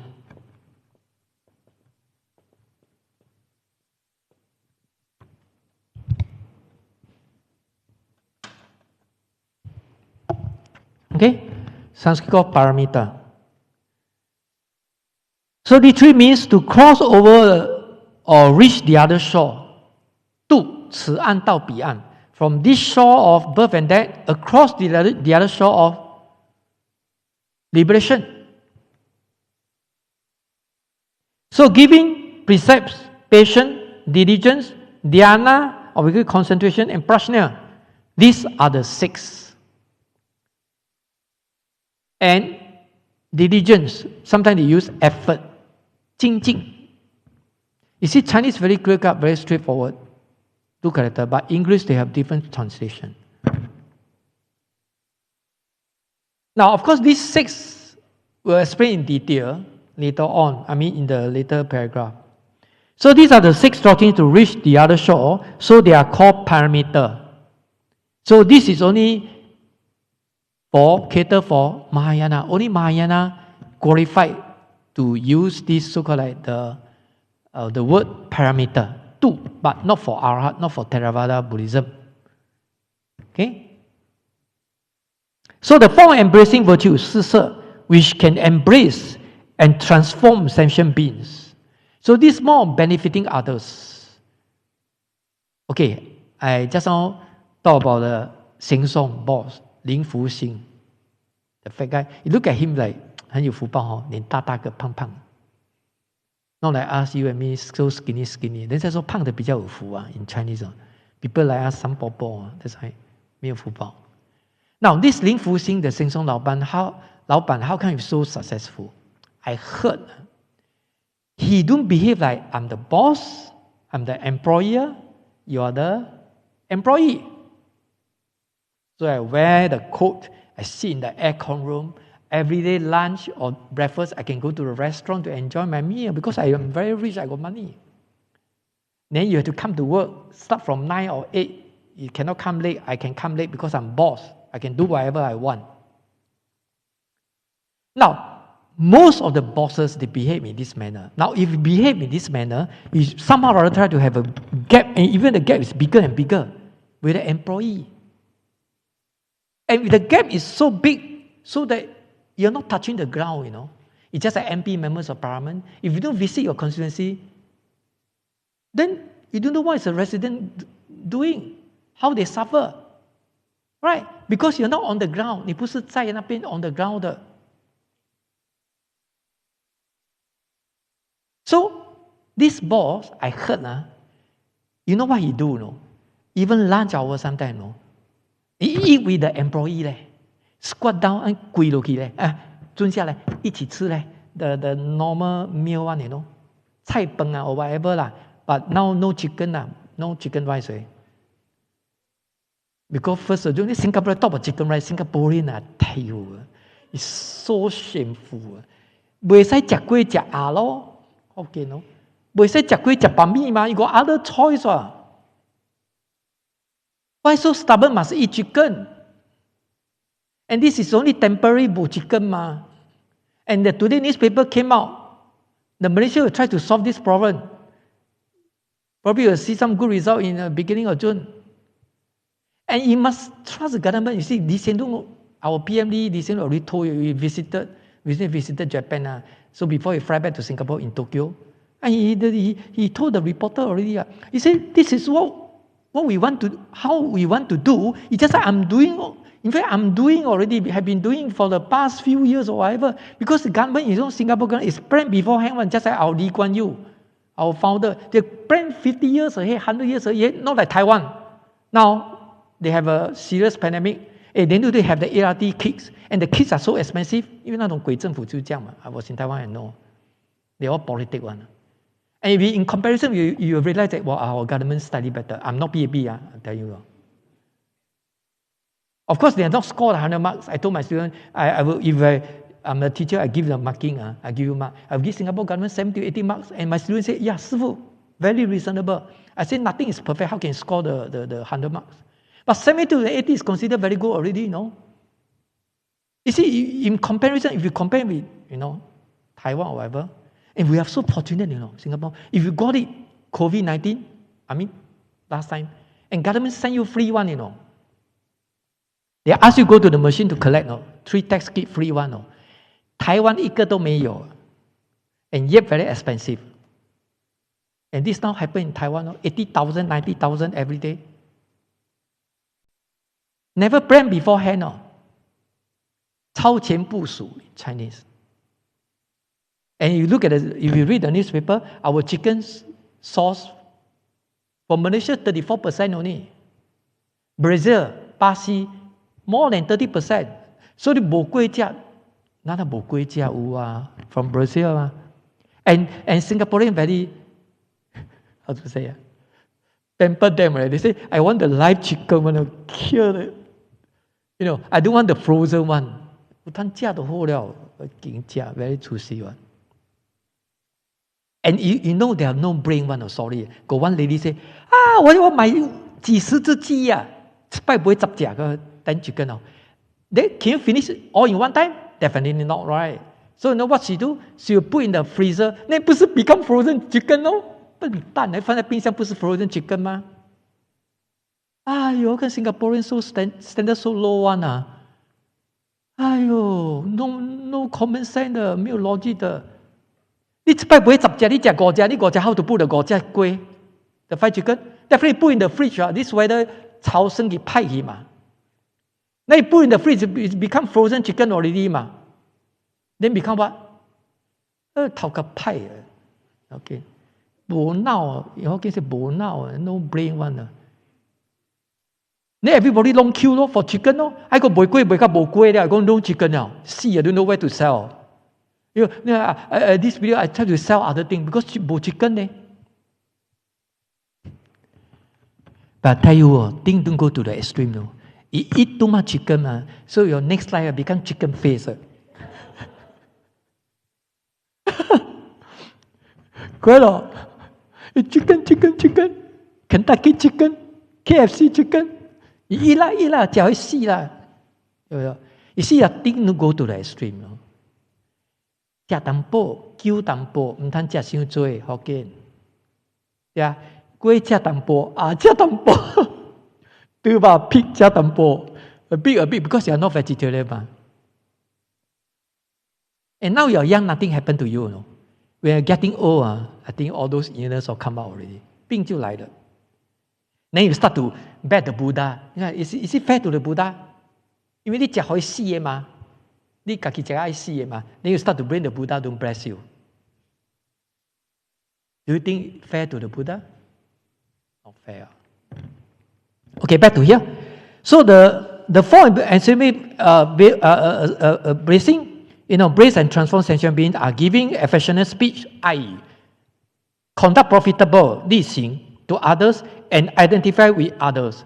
S2: Okay? Sanskrit called parameter. So literally means to cross over or reach the other shore. 渡此岸到彼岸. From this shore of birth and death across the other shore of liberation. So giving, precepts, patience, diligence, dhyana, or we call concentration, and prajna. These are the 6. And diligence, sometimes they use effort. 精进. You see, Chinese very clear cut, very straightforward. two characters. But English, they have different translation. Now, of course, these 6 will explain in detail later on, in the later paragraph. So these are the 6 doctrines to reach the other shore, so they are called parameter. So this is only cater for Mahayana. Only Mahayana qualified to use this so-called like the word parameter. 2, but not for Arhat, not for Theravada Buddhism. Okay? So the 4 embracing virtues, 4色, which can embrace and transform sentient beings. So this is more benefiting others. Okay, I just now talk about the Xing Song boss, Lin Fuxing. The fat guy, you look at him like 很有福报哦，脸大大个胖胖。Not like us, you and me, so skinny. 人家说胖的比较有福啊 in Chinese. People like us, some popo, that's why 没有福报。Now, this 林福星的 Xing Song 老板 how come he's so successful? I heard he don't behave like I'm the boss, I'm the employer, you're the employee. So I wear the coat, I sit in the aircon room. Every day lunch or breakfast, I can go to the restaurant to enjoy my meal because I am very rich, I got money. Then you have to come to work, start from 9 or 8. You cannot come late, I can come late because I'm boss. I can do whatever I want. Now, most of the bosses, they behave in this manner. Now, if you behave in this manner, you somehow or other try to have a gap, and even the gap is bigger and bigger with the employee. And the gap is so big so that you're not touching the ground, It's just like MP, members of parliament. If you don't visit your constituency, then you don't know what is the resident doing, how they suffer. Right? Because you're not on the ground. 你不是在那边 on the ground 的。So, this boss, I heard, you know what he do, no? Even lunch hour sometimes, no? He eat with the employee, squat down and 跪落去，蹲下来一起吃，the normal meal one, 菜饭啊 or whatever 啦。But now no chicken no chicken rice. Because first, Singapore talk about chicken rice, Singaporean, I tell you, it's so shameful. 袂使食粿食鸭咯，OK no？ 袂使食粿食白米嘛？ You got other choice Why so stubborn must eat chicken? And this is only temporary chicken ma. And the today newspaper came out. The Malaysia will try to solve this problem. Probably will see some good result in the beginning of June. And you must trust the government. You see, Lee Hsien Loong, our PM Lee Hsien Loong already told you, we visited Japan. So before he fly back to Singapore in Tokyo, and he told the reporter already. He said, this is what we want to, how we want to do. It's just like I'm doing. In fact, I'm doing already, have been doing for the past few years or whatever. Because the government, Singapore government is planned beforehand, just like our Lee Kuan Yew, our founder. They planned 50 years ahead, 100 years ahead, not like Taiwan. Now, they have a serious pandemic. They need to have the ART kits. And the kits are so expensive. Even 那种鬼政府就这样嘛。I was in Taiwan, I know. They're all politics one. And if you, in comparison, you realize that, well, our government study better. I'm not PAB, I tell you. Of course, they are not scored 100 marks. I told my students, I will, if I'm a teacher, I give them marking. I give you mark. I will give Singapore government 70 to 80 marks. And my students say, yeah, Sifu, very reasonable. I say, nothing is perfect. How can you score the 100 marks? But 70 to 80 is considered very good already, You see, in comparison, if you compare with, Taiwan or whatever, and we are so fortunate, Singapore. If you got it, COVID-19, last time, and government send you free one, They ask you go to the machine to collect, 3 test kit free one, Taiwan 一个都没有 and yet very expensive. And this now happen in Taiwan, 80,000, 90,000 every day. Never planned beforehand, 超前部署 in Chinese. And you look at if you read the newspaper, our chicken source for Malaysia 34% only. Brazil, Pasi, more than 30%. So the 冇贵价，那冇贵价有from Brazil And Singaporean very how to say pamper them, right? They say, I want the live chicken, I want to kill it. I don't want the frozen one. 有摊价就好了，紧价 very juicy one. And you know they have no brain one. Sorry, got one lady say, 我要买几十只鸡啊，拜不会10只个 10 chicken 哦。Then can you finish all in one time? Definitely not, right? So you know what she do? She will put in the freezer. 那不是 become frozen chicken 哦？笨蛋，放在冰箱不是 frozen chicken 吗？哎呦，跟 Singaporean so standard so low one 啊！哎呦 ，no common sense 的，没有逻辑的。你一摆买10只，你食5只，你5只 how to put the 5只龟 the fried chicken? Definitely put in the fridge 啊。This weather 潮生给派去嘛。那你 put in the fridge it become frozen chicken already 嘛。Then become what? 头壳派啊。OK， 无脑啊，以后叫是无脑啊 ，no brain one 啊。Then everybody long queue 咯 for chicken 咯，I go 卖贵卖到无贵了，I go no chicken 了，死啊 don't know where to sell。this video I try to sell other thing because 冇 chicken 呢。But I tell you, things don't go to the extreme. No, you eat too much chicken, so your next life become chicken face. Correct 咯 ？Chicken, Kentucky chicken, KFC chicken. 伊啦，就去死啦，有冇？意思啊，things don't go to the extreme 咯。食淡薄，酒淡薄，唔通食伤多，福建。对啊，鸡食淡薄，食淡薄，对吧？皮食淡薄，a bit because you are not vegetarian 嘛。And now you are young, nothing happened to you, no. When you're getting old, I think all those illness will come out already. 病就来了。Then you start to beg the Buddha. Is it fair to the Buddha? 因为你食可以死嘅嘛。你自己食愛死嘅嘛 ，then you start to blame the Buddha, don't bless you. Do you think fair to the Buddha? Not fair. Okay, back to here. So the four ancient blessing, bless and transform sentient beings are giving affectionate speech, i.e., conduct profitable 力行 to others and identify with others.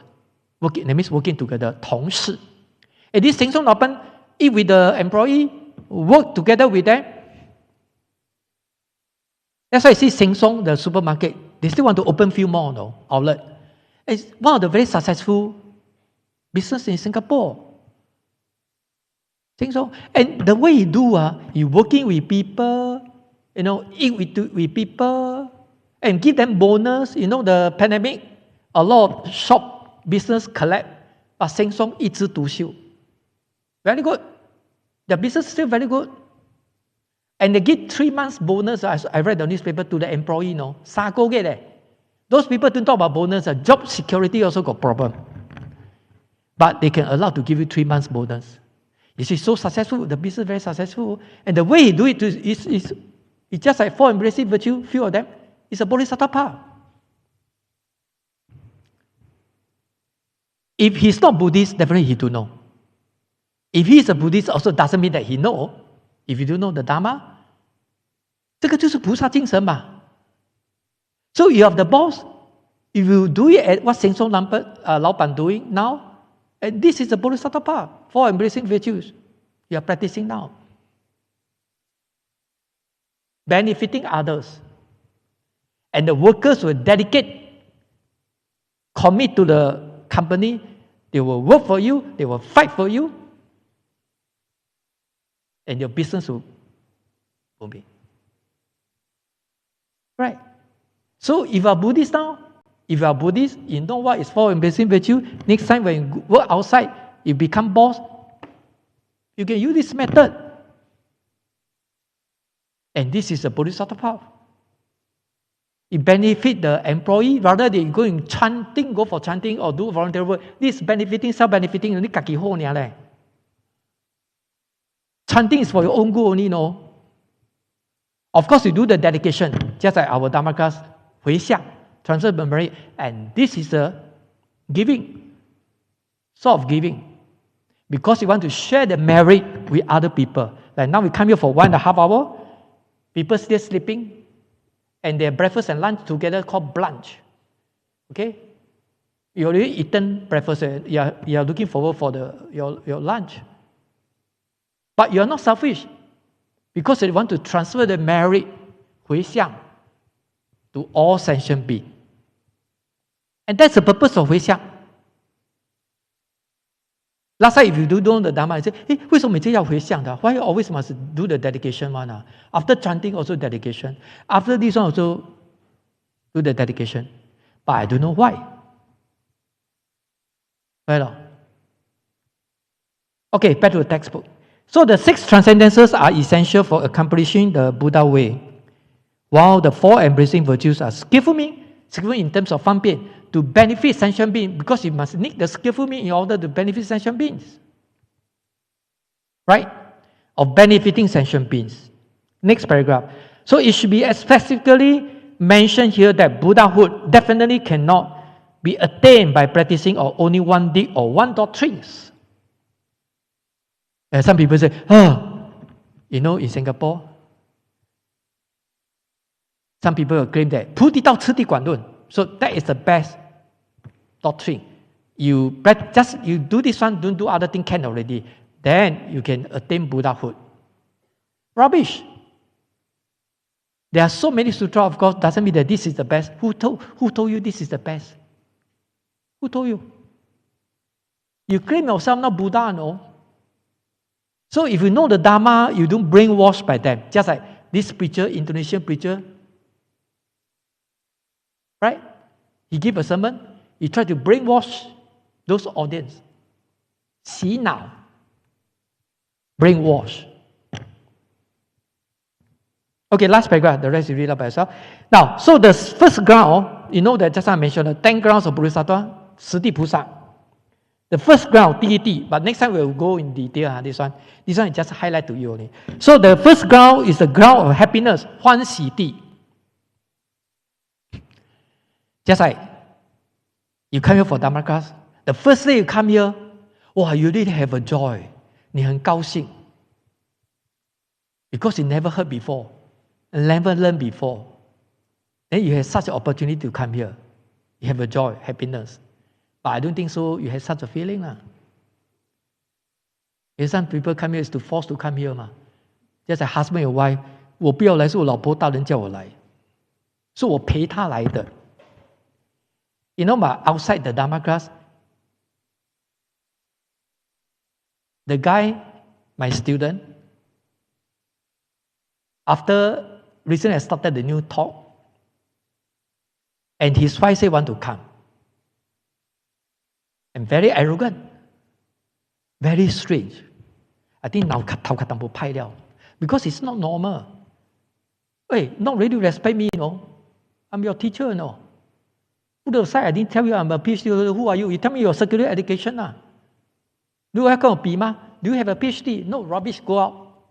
S2: That means working together, 同事。And this 行送老闆 eat with the employee, work together with them. That's why I see Sheng Song, the supermarket, they still want to open few more outlet. It's one of the very successful business in Singapore. Sheng Song. And the way you do, you working with people, eat with people, and give them bonus. The pandemic, a lot of shop business collapse, but Sheng Song 一枝独秀. Very good. The business is still very good. And they give 3 months bonus. I read the newspaper to the employee, 3個月咧. Those people don't talk about bonus. Job security also got problem. But they can allow to give you 3 months bonus. You see, so successful, the business very successful. And the way he do it is just like 4 embracing virtue, few of them. It's a bodhisattva. If he's not Buddhist, definitely he don't know. If he is a Buddhist, also doesn't mean that he know. If you don't know the Dharma, 这个就是菩萨精神嘛。So you have the boss. If you do it at what Sheng Song 老闆 doing now, and this is the bodhisattva for embracing virtues. You are practicing now. Benefiting others. And the workers will commit to the company. They will work for you. They will fight for you. And your business will be. Right. So if you are Buddhist now, you know what is for embracing virtue. Next time when you work outside, you become boss, you can use this method. And this is a bodhisattva. It benefit the employee rather than go for chanting or do volunteer work. This benefiting, self-benefiting, only kaki ho niya leh. Chanting is for your own good only, no. Of course, you do the dedication, just like our Dharma class, 回向, transfer memory, and this is a giving, sort of giving, because you want to share the merit with other people. Like now we come here for 1.5 hours, people still sleeping, and their breakfast and lunch together called brunch. Okay? You already eaten breakfast. You are looking forward for your lunch. But you are not selfish because you want to transfer the merit 回向 to all sentient beings. And that's the purpose of 回向. Last time, if you do know the Dharma, you say, hey, 为什么每次要回向的? Why you always must do the dedication one? After chanting, also dedication. After this one, also do the dedication. But I don't know why. Right? Okay, back to the textbook. So the 6 transcendences are essential for accomplishing the Buddha way, while the 4 embracing virtues are skillful in terms of 方便 to benefit sentient beings, because you must need the skillful means in order to benefit sentient beings. Right? Of benefiting sentient beings. Next paragraph. So it should be specifically mentioned here that Buddhahood definitely cannot be attained by practicing or only one deed or one doctrines. Some people say, in Singapore, some people claim that 菩提道次第广论. So that is the best doctrine. You do this one, don't do other thing, can already. Then you can attain Buddhahood. Rubbish. There are so many sutras, of course, doesn't mean that this is the best. Who told you this is the best? Who told you? You claim yourself not Buddha, no? So if you know the Dharma, you don't brainwash by them. Just like this preacher, Indonesian preacher, right? He gave a sermon. He tried to brainwash those audience. 洗脑. Brainwash. Okay, last paragraph. The rest you read out by yourself. Now, so the first ground, you know that just I mentioned the 10 grounds of Bodhisattva, 十地菩萨. The first ground, 第一地, but next time we'll go in detail. This one is just highlight to you only. So the first ground is the ground of happiness, 欢喜地. Just like you come here for Dharma class, the first day you come here, you really have a joy. 你很高兴. Because you never heard before, never learned before. Then you have such an opportunity to come here. You have a joy, happiness. But I don't think so you have such a feeling. Some people come here is to force to come here. Just a husband and wife, 我不要来是我老婆大人叫我来. So 我陪她来的. You know, but outside the Dharma class, the guy, my student, after recently I started the new talk, and his wife said want to come. And very arrogant, very strange. I think now because it's not normal. Hey, not really respect me, I'm your teacher, Put aside, I didn't tell you I'm a PhD. Who are you? You tell me your secondary education. Do you have a PhD? No, rubbish, go out.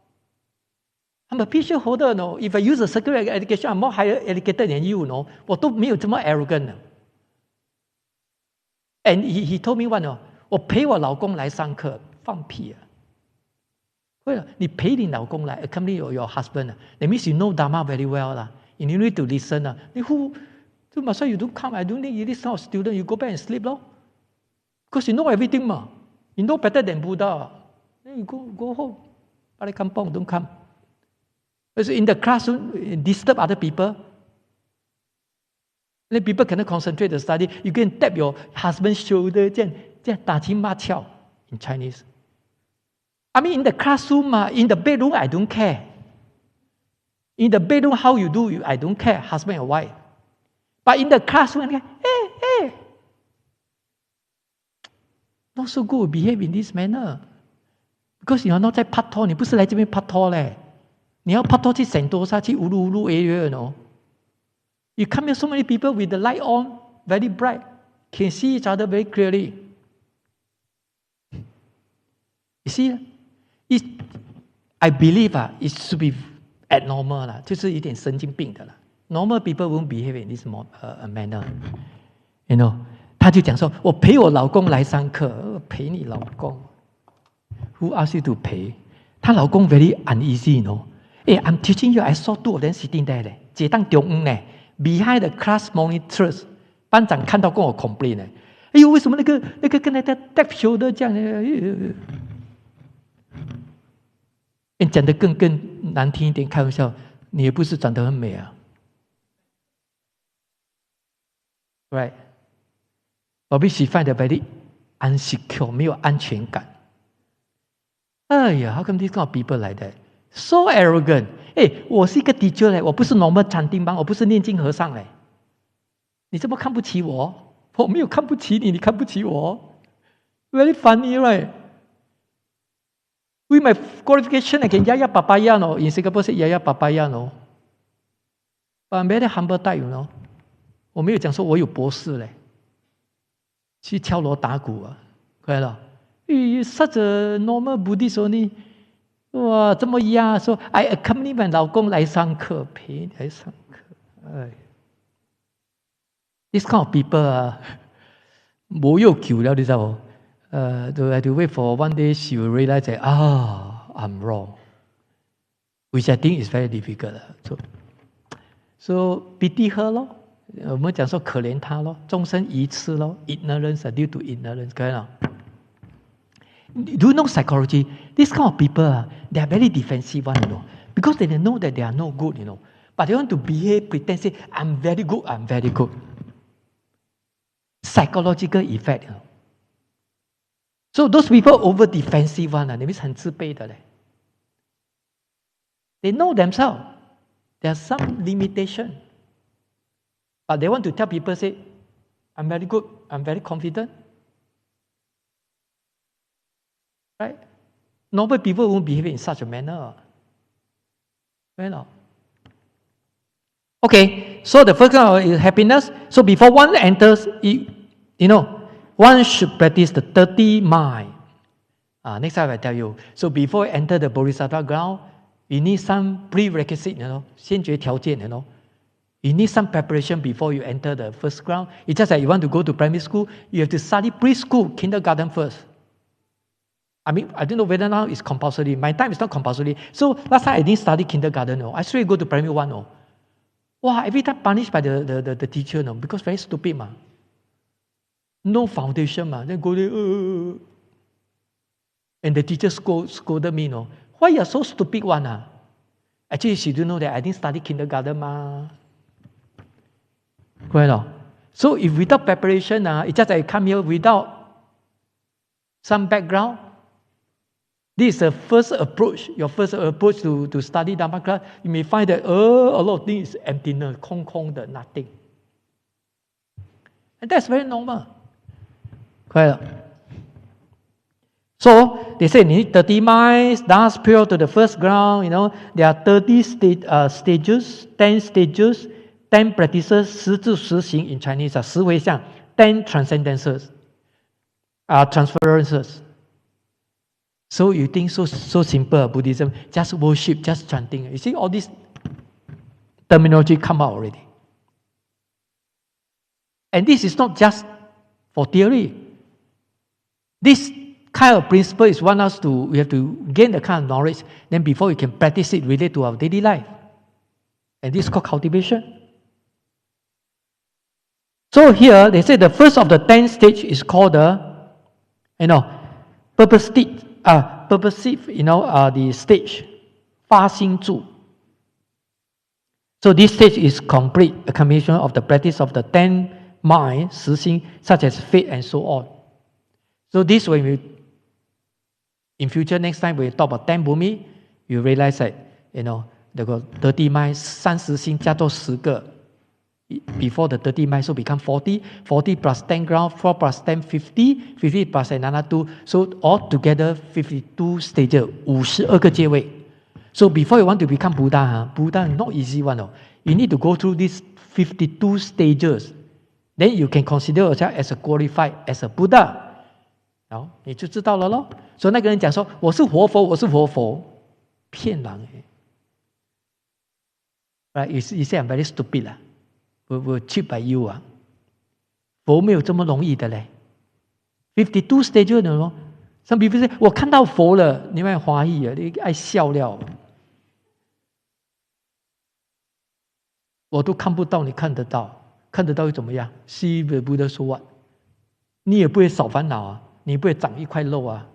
S2: I'm a PhD holder, no. If I use a secondary education, I'm more higher educated than you, no. 我都没有这么 arrogant. And he told me one, 我陪我老公来上课，放屁啊！你陪你老公来 accompany your husband, that means you know Dharma very well lah. You need to listen. So Master, you don't come. I don't think you this kind of student. You go back and sleep, lor. Because you know everything, ma. You know better than Buddha. Then you go home. Balik kampung, don't come. So in the classroom, disturb other people. Then people cannot concentrate the study. You can tap your husband's shoulder, 这样打情骂俏 in Chinese. I mean, in the classroom, in the bedroom, I don't care. In the bedroom, how you do, I don't care, husband and wife. But in the classroom, hey, not so good, behave in this manner. Because you are not 在拍拖，你不是来这边拍拖嘞，你要拍拖去Sentosa，去Ulu area, You come here, so many people with the light on, very bright, can see each other very clearly. You see, I believe it should be abnormal 就是有点神经病的 Normal people won't behave in this manner. You know, 他就讲说，我陪我老公来上课，陪你老公。Who asked you to pay? 她老公 very uneasy, Hey, I'm teaching you. I saw two of them sitting there. 这当中behind the class monitors, 班长看到跟我 complain. 哎呦，为什么那个跟那个 deaf shoulder 这样？讲得更难听一点，开玩笑，你也不是长得很美啊 ，right？ Probably she find it very insecure， 没有安全感。哎呀 ，how come these kind of people like that? So arrogant！ 我是一个 teacher 嘞，我不是 normal 禅定班，我不是念经和尚嘞。你怎么看不起我？我没有看不起你，你看不起我。Very funny, right? With my qualification, I can yaya papaya, no. In Singapore, say yaya papaya, no. But I'm very humble type, you know. 我没有讲说我有博士嘞，去敲锣打鼓啊，快了。Such a normal Buddhist only. 哇，这么压说 I accompany my 老公来上课，陪来上课。哎 ，this kind of people 啊，冇有救了，你知道冇？To have to wait for one day she will realize that I'm wrong, which I think is very difficult. So pity her 咯，我们讲说可怜她咯，终身愚痴咯 ，ignorance due to ignorance， 可以啦。Do you know psychology? This kind of people, they are very defensive one, you know, because they know that they are no good, you know, but they want to behave, pretend, say, I'm very good, I'm very good. Psychological effect, you know. So those people over defensive one, that means 很自卑的嘞。They know themselves. There are some limitation, but they want to tell people, say, I'm very good, I'm very confident. Right? Normal people won't behave in such a manner. Right? Okay, so the first one is happiness. So before one enters, one should practice the 30 mind. Next time I tell you. So before you enter the Bodhisattva ground, you need some prerequisite, 先决条件, You need some preparation before you enter the first ground. It's just like you want to go to primary school, you have to study preschool, kindergarten first. I mean, I don't know whether now it's compulsory. My time is not compulsory. So last time I didn't study kindergarten. I straight go to primary 1. Wow, every time punished by the teacher, because very stupid. No foundation. Then go there. And the teacher scolded me. Why you are so stupid one? Actually, she didn't know that I didn't study kindergarten. Right? So if without preparation, it's just like I come here without some background. This is the first approach, your first approach to study Dharma class. You may find that a lot of things is emptiness, 空空的 nothing. And that's very normal. Correct. So they say you need 30 miles, that's prior to the first ground. There are 30 stages, 10 stages, 10 practices, 十住十行 in Chinese, 十回向 10 transcendences, transferences. So you think so simple, Buddhism, just worship, just chanting. You see all this terminology come out already. And this is not just for theory. This kind of principle is we have to gain the kind of knowledge, then before we can practice it, relate to our daily life. And this is called cultivation. So here, they say the first of the 10 stage is called the, purposive, the stage, 发心住. So this stage is complete, a combination of the practice of the 10 mind, 实心, such as faith and so on. So this way, in future, next time we talk about 10 bhumi, you realize that, the 30 mind, 30心加做10个. Before the 30 mind, so become 40. 40 plus 10 ground, 4 plus 10, 50. 50 plus another 2. So altogether, 52 stages, 52个阶位. So before you want to become Buddha, Buddha not easy one. You need to go through these 52 stages. Then you can consider yourself as a qualified, as a Buddha. 你就知道了咯。所以那个人讲说我是活佛，我是活佛，骗人Right? You say I'm very stupid We're cheap by you 佛没有这么容易的嘞。52 stages 呢？Some people say 我看到佛了，你们华裔你爱笑了。我都看不到，你看得到，看得到又怎么样？See the Buddha so what? 你也不会少烦恼啊，你不会长一块肉啊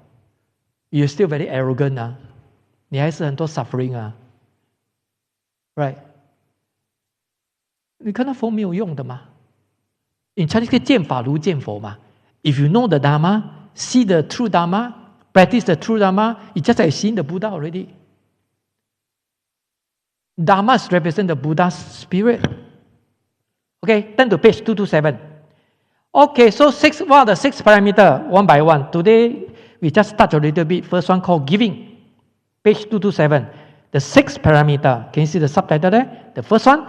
S2: ，you're still very arrogant 啊，你还是很多 suffering 啊 ，right？ 你看到佛没有用的吗？你才可以见法如见佛嘛。If you know the Dharma, see the true Dharma, practice the true Dharma, you just like seeing the Buddha already. Dharma represents the Buddha's spirit. Okay, turn to page 227. Okay, so what are the 6 parameters? One by one. Today, we just touch a little bit. First one called giving. Page 227. The 6 parameter. Can you see the subtitle there? The first one,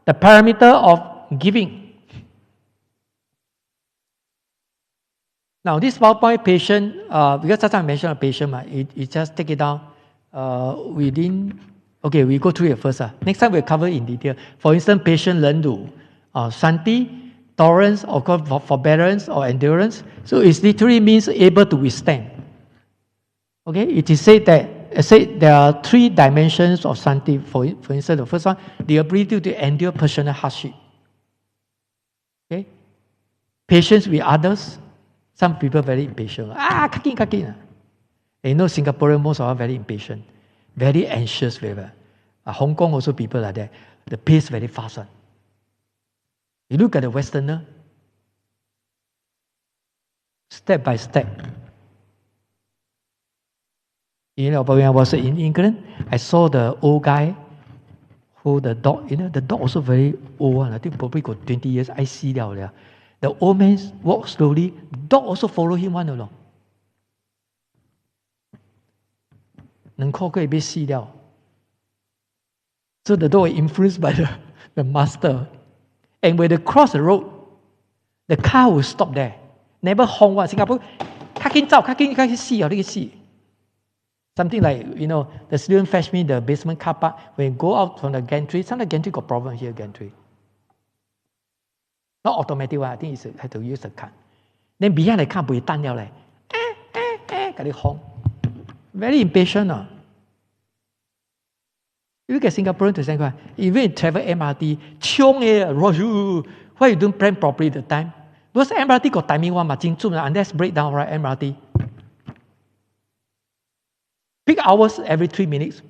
S2: the parameter of giving. Now, this PowerPoint patient, because I mentioned a patient, you just take it down okay, we go through it first. Next time we'll cover in detail. For instance, patient 忍辱, Shanti, tolerance, or forbearance, or endurance. So it literally means able to withstand. Okay, it is said that there are 3 dimensions of Shanti. For instance, the first one, the ability to endure personal hardship. Okay, patience with others. Some people very impatient. Kakin. And you know, Singaporean, most of us very impatient, very anxious. Hong Kong also people like that. The pace very fast. You look at the Westerner, step by step. You know, but when I was in England, I saw the old guy who the dog. You know, the dog also very old. I think probably got 20 years. I see there. The old man walk slowly. The dog also follow him one along. 能扣可以被吸掉。So the dog is influenced by the master. And when they cross the road, the car will stop there. Never honk one. Singapore, 卡紧走，卡紧吸哦，你个吸。Something like, you know, the student fetch me the basement car park. When you go out from the gantry, some of the gantry got problem here, gantry. Not automatic one, I think it's have to use the car. Then behind the car 不会单了嘞，给你honk. Very impatient. You look at Singaporean to Singapore, even you travel MRT, why you don't plan properly the time? Because MRT got timing one, unless break down, right? MRT. Peak hours every 3 minutes.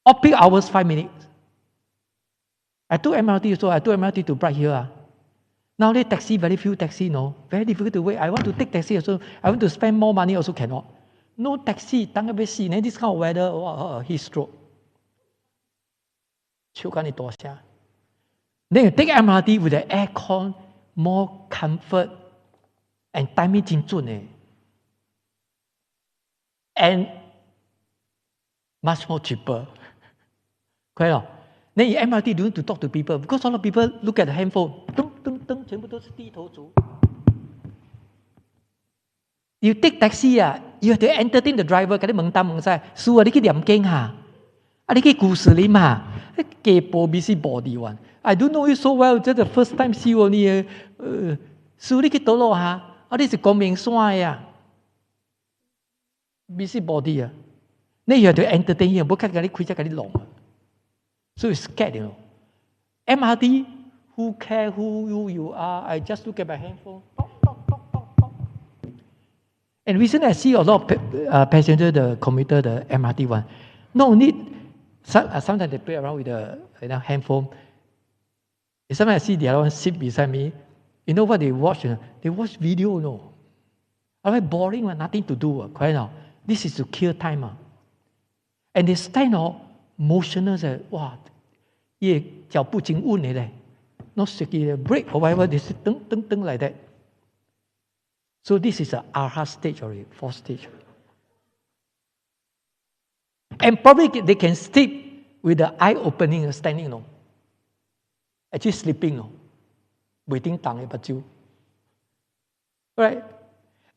S2: Or peak hours 5 minutes. I took MRT to Bright Hill. Now the taxi, very few taxi, no. Very difficult to wait. I want to take taxi also. I want to spend more money also cannot. No taxi, then this kind of weather, heat stroke. Then you take MRT with the aircon, more comfort, and timing 精准 and much more cheaper. Correct? Then in MRT, you need to talk to people because a lot of people look at the handphone. 全部都是低头族。You take taxi, you have to entertain the driver. 佢哋問答問晒，叔啊，你去念經嚇，你去故事林嚇，你播 busybody one. I don't know you so well. Just the first time see you 你叔你去倒落嚇，你是光明山呀，busybody 啊，你要 to entertain him，唔好睇佢啲開車佢啲浪。So you scared, you know. MRT, who care who you are? I just look at my handphone. And recently I see a lot of passengers, the commuter, the MRT one. No need. Sometimes they play around with the handphone. Sometimes I see the other one sit beside me. You know what they watch? They watch video, no. Alright, boring one, nothing to do. Correct now. This is to kill time. And they stand motional. Wow, 腳步真穩嘅咧。Not shaky, break or whatever. They say deng like that. So this is the arhat stage or 4th stage. And probably they can sleep with the eye opening, standing, no. Actually sleeping, no. Waiting tang but right?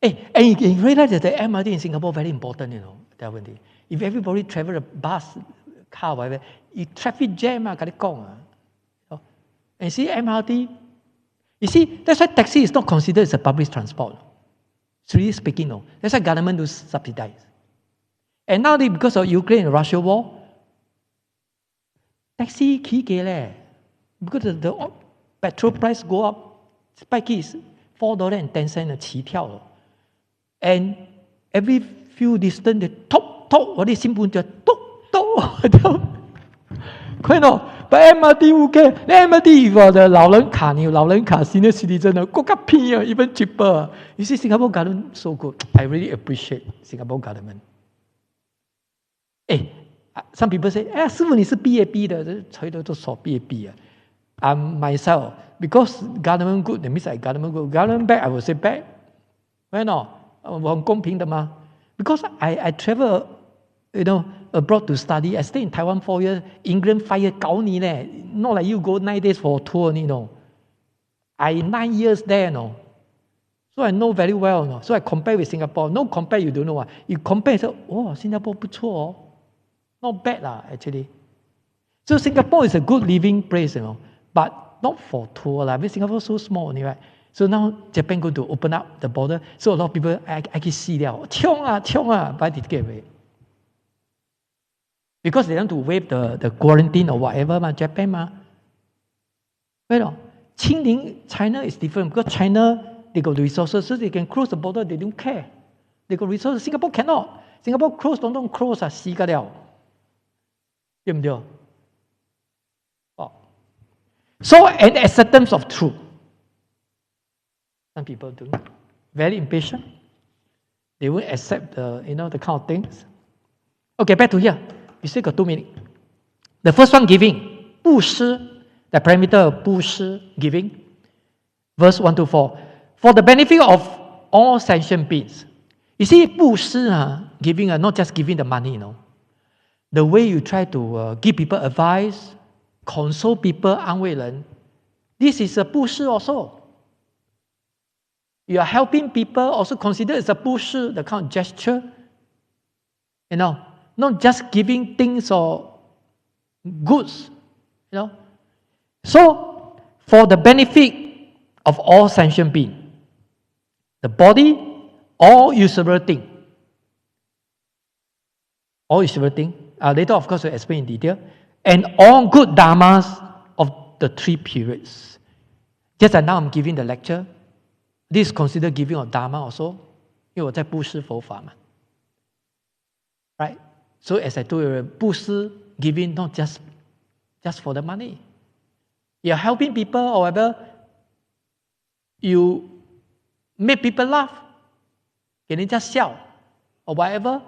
S2: And you can realize that the MRT in Singapore very important, you know. If everybody travel a bus, car, whatever, you traffic jam, and see MRT, you see, that's why taxi is not considered as a public transport. Seriously speaking, no. That's why government do subsidize. And now because of Ukraine and Russia war, taxi key leh. Because the petrol price go up, Spiky is $4.10起跳咯。And every few distance, they top 我哋新聞就top，看到。But MRT MRT for the 老人卡senior citizen 更加便宜 even cheaper. You see Singapore government so good. I really appreciate Singapore government. Some people say, 师父你是 BAB 的，谁都说 BAB 啊。I'm myself because government good, that means I government good. Government bad, I will say bad. Why not? 我很公平的嘛。Because I travel, abroad to study. I stay in Taiwan 4 years, England 5 years. 搞你呢 Not like you go 9 days for a tour, I 9 years there, So I know very well, So I compare with Singapore. No compare, you don't know. You compare, so, Singapore 不错哦 Not bad actually. So Singapore is a good living place, but not for tour. I mean, Singapore is so small, right? So now Japan going to open up the border. So a lot of people, I can see there, 冲啊 buy ticket away. Because they want to waive the quarantine or whatever, Japan. Well, Qing, China is different because China, they got resources, so they can close the border, they don't care. They got resources. Singapore cannot. Singapore close, don't close, 死㗎了。對唔對？ So, an acceptance of truth. Some people do. Very impatient. They won't accept the kind of things. Okay, back to here. We still got 2 minutes. The first one, giving. 布施, the parameter of 布施, giving. Verse 1 to 4. For the benefit of all sentient beings. You see, 布施, giving, not just giving the money, The way you try to give people advice, console people, 安慰人, this is a 布施 also. You are helping people, also consider as a 布施, the kind of gesture. Not just giving things or goods. So, for the benefit of all sentient beings, the body, all usable thing. All usable thing. Later, of course, we'll explain in detail. And all good dharmas of the 3 periods. Just like now I'm giving the lecture. This is considered giving of dharma also. 因为我在布施佛法嘛。Right? So as I told you, 布施 giving not just for the money. You're helping people or whatever. You make people laugh. 给人家笑 or whatever.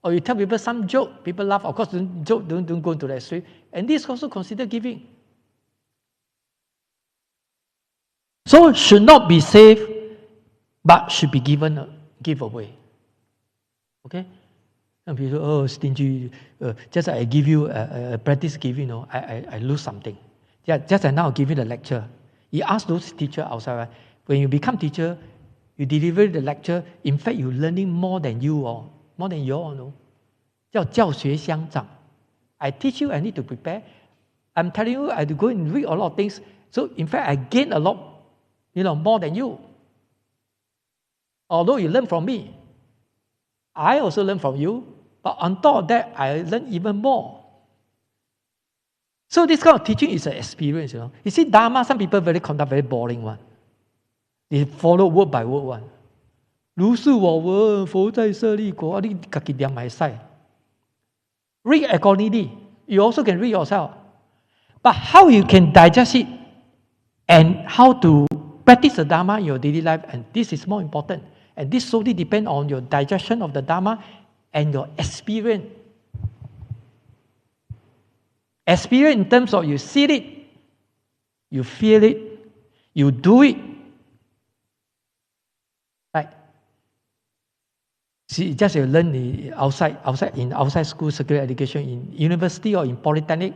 S2: Or you tell people some joke, people laugh. Of course, joke don't go to that extreme. And this is also considered giving. So should not be saved, but should be give away. Okay? Some people stingy. Just I give you practice giving, I lose something. Just now I give you the lecture. You ask those teachers outside, right? When you become teacher, you deliver the lecture. In fact, you're learning more than you all. More than you all, 叫教学相长. I teach you, I need to prepare. I'm telling you, I have to go and read a lot of things. So, in fact, I gain a lot, more than you. Although you learn from me, I also learn from you. But on top of that, I learn even more. So, this kind of teaching is an experience, You see, Dharma, some people conduct very boring one. They follow word by word one. 如是我闻，佛在舍利国。你自己念埋晒。Read accordingly. You also can read yourself. But how you can digest it and how to practice the Dharma in your daily life, and this is more important. And this solely depends on your digestion of the Dharma and your experience. Experience in terms of you see it, you feel it, you do it. Right? See, just you learn outside school, secondary education, in university or in polytechnic.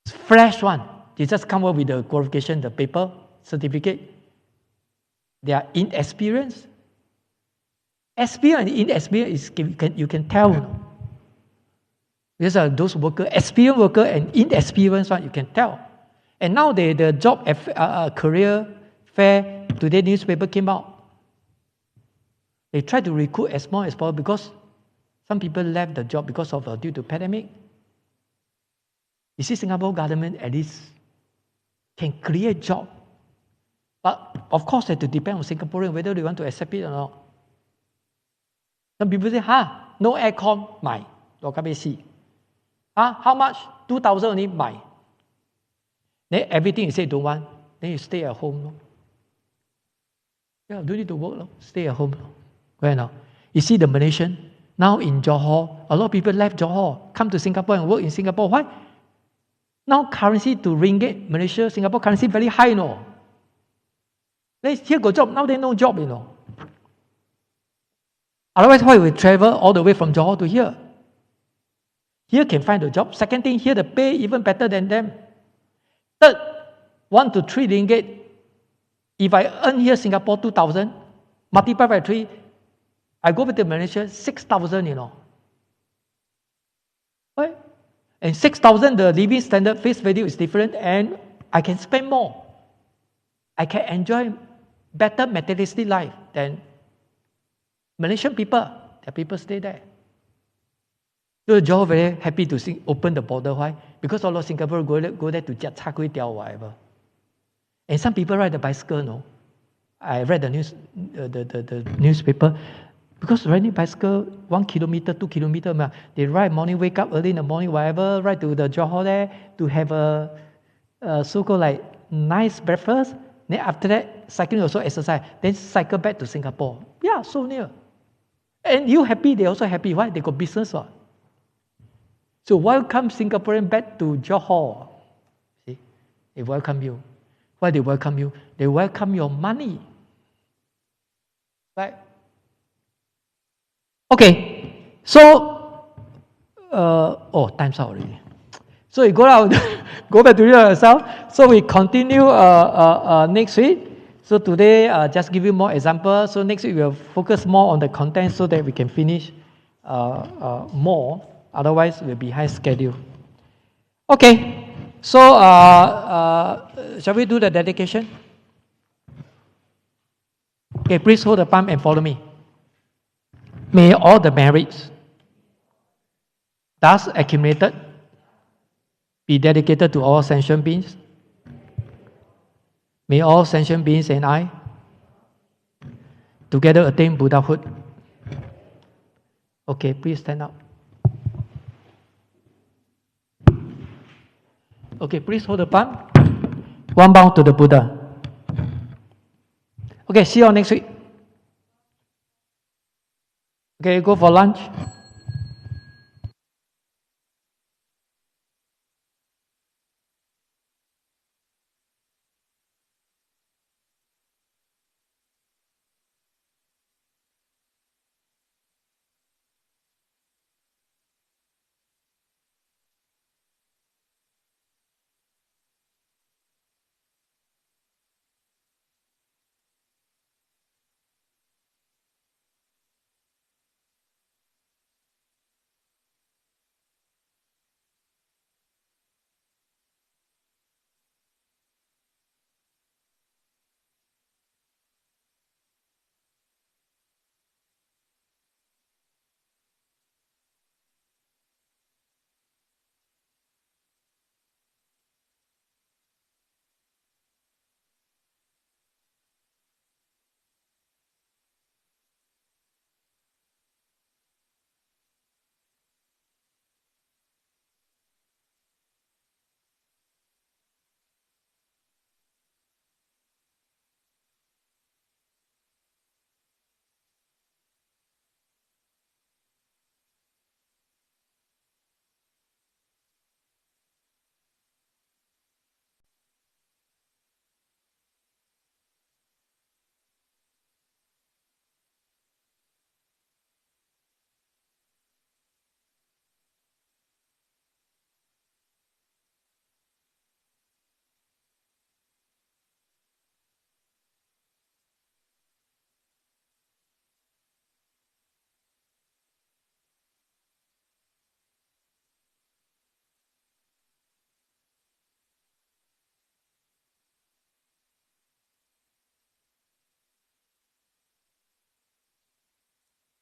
S2: Fresh one. They just come up with the qualification, the paper, certificate. They are inexperienced. Experience and inexperience you can tell. These are those workers, experienced worker and inexperienced one, you can tell. And now the job career fair, today newspaper came out. They try to recruit as much as possible because some people left the job because of due to pandemic. You see, Singapore government at least can create job But of course, it depends on Singaporean whether they want to accept it or not. Some people say, no aircon, 買，我咁樣試。How much? 2,000 only, 買。Then everything you say don't want, then you stay at home. No? Yeah, don't need to work. No? Stay at home. No? Right now. You see the Malaysian, now in Johor, a lot of people left Johor, come to Singapore and work in Singapore. Why? Now currency to ringgit, Malaysia, Singapore currency very high, no? They here got job, now they no job, you know. Otherwise, why we travel all the way from Johor to here? Here can find a job. Second thing, here the pay even better than them. Third, 1 to 3 ringgit. If I earn here Singapore 2,000, multiply by 3, I go back to Malaysia 6,000, you know. Right? And 6,000, the living standard face value is different, and I can spend more. I can enjoy better materialistic life than Malaysian people. The people stay there. So Johor very happy to open the border. Why? Because all of Singapore go there to just char kway teow or whatever. And some people ride the bicycle, no? I read the news, the newspaper. Because riding bicycle, 1 kilometer, 2 kilometer, they ride morning, wake up early in the morning, whatever, ride to the Johor there to have a so-called like nice breakfast. Then after that, cycling also exercise. Then cycle back to Singapore. Yeah, so near. And you happy, they also happy. Why? They got business. What? So welcome Singaporean back to Johor. See, they welcome you. Why they welcome you? They welcome your money. Right? Okay. So, time's out already. So you go out, go back to yourself. So we continue next week. So today, just give you more examples. So next week we'll focus more on the content so that we can finish more. Otherwise, we'll be behind schedule. Okay. So shall we do the dedication? Okay, please hold the palm and follow me. May all the merits thus accumulated be dedicated to all sentient beings. May all sentient beings and I together attain Buddhahood. Okay, please stand up. Okay, please hold the palm. One bow to the Buddha. Okay, see you all next week. Okay, go for lunch.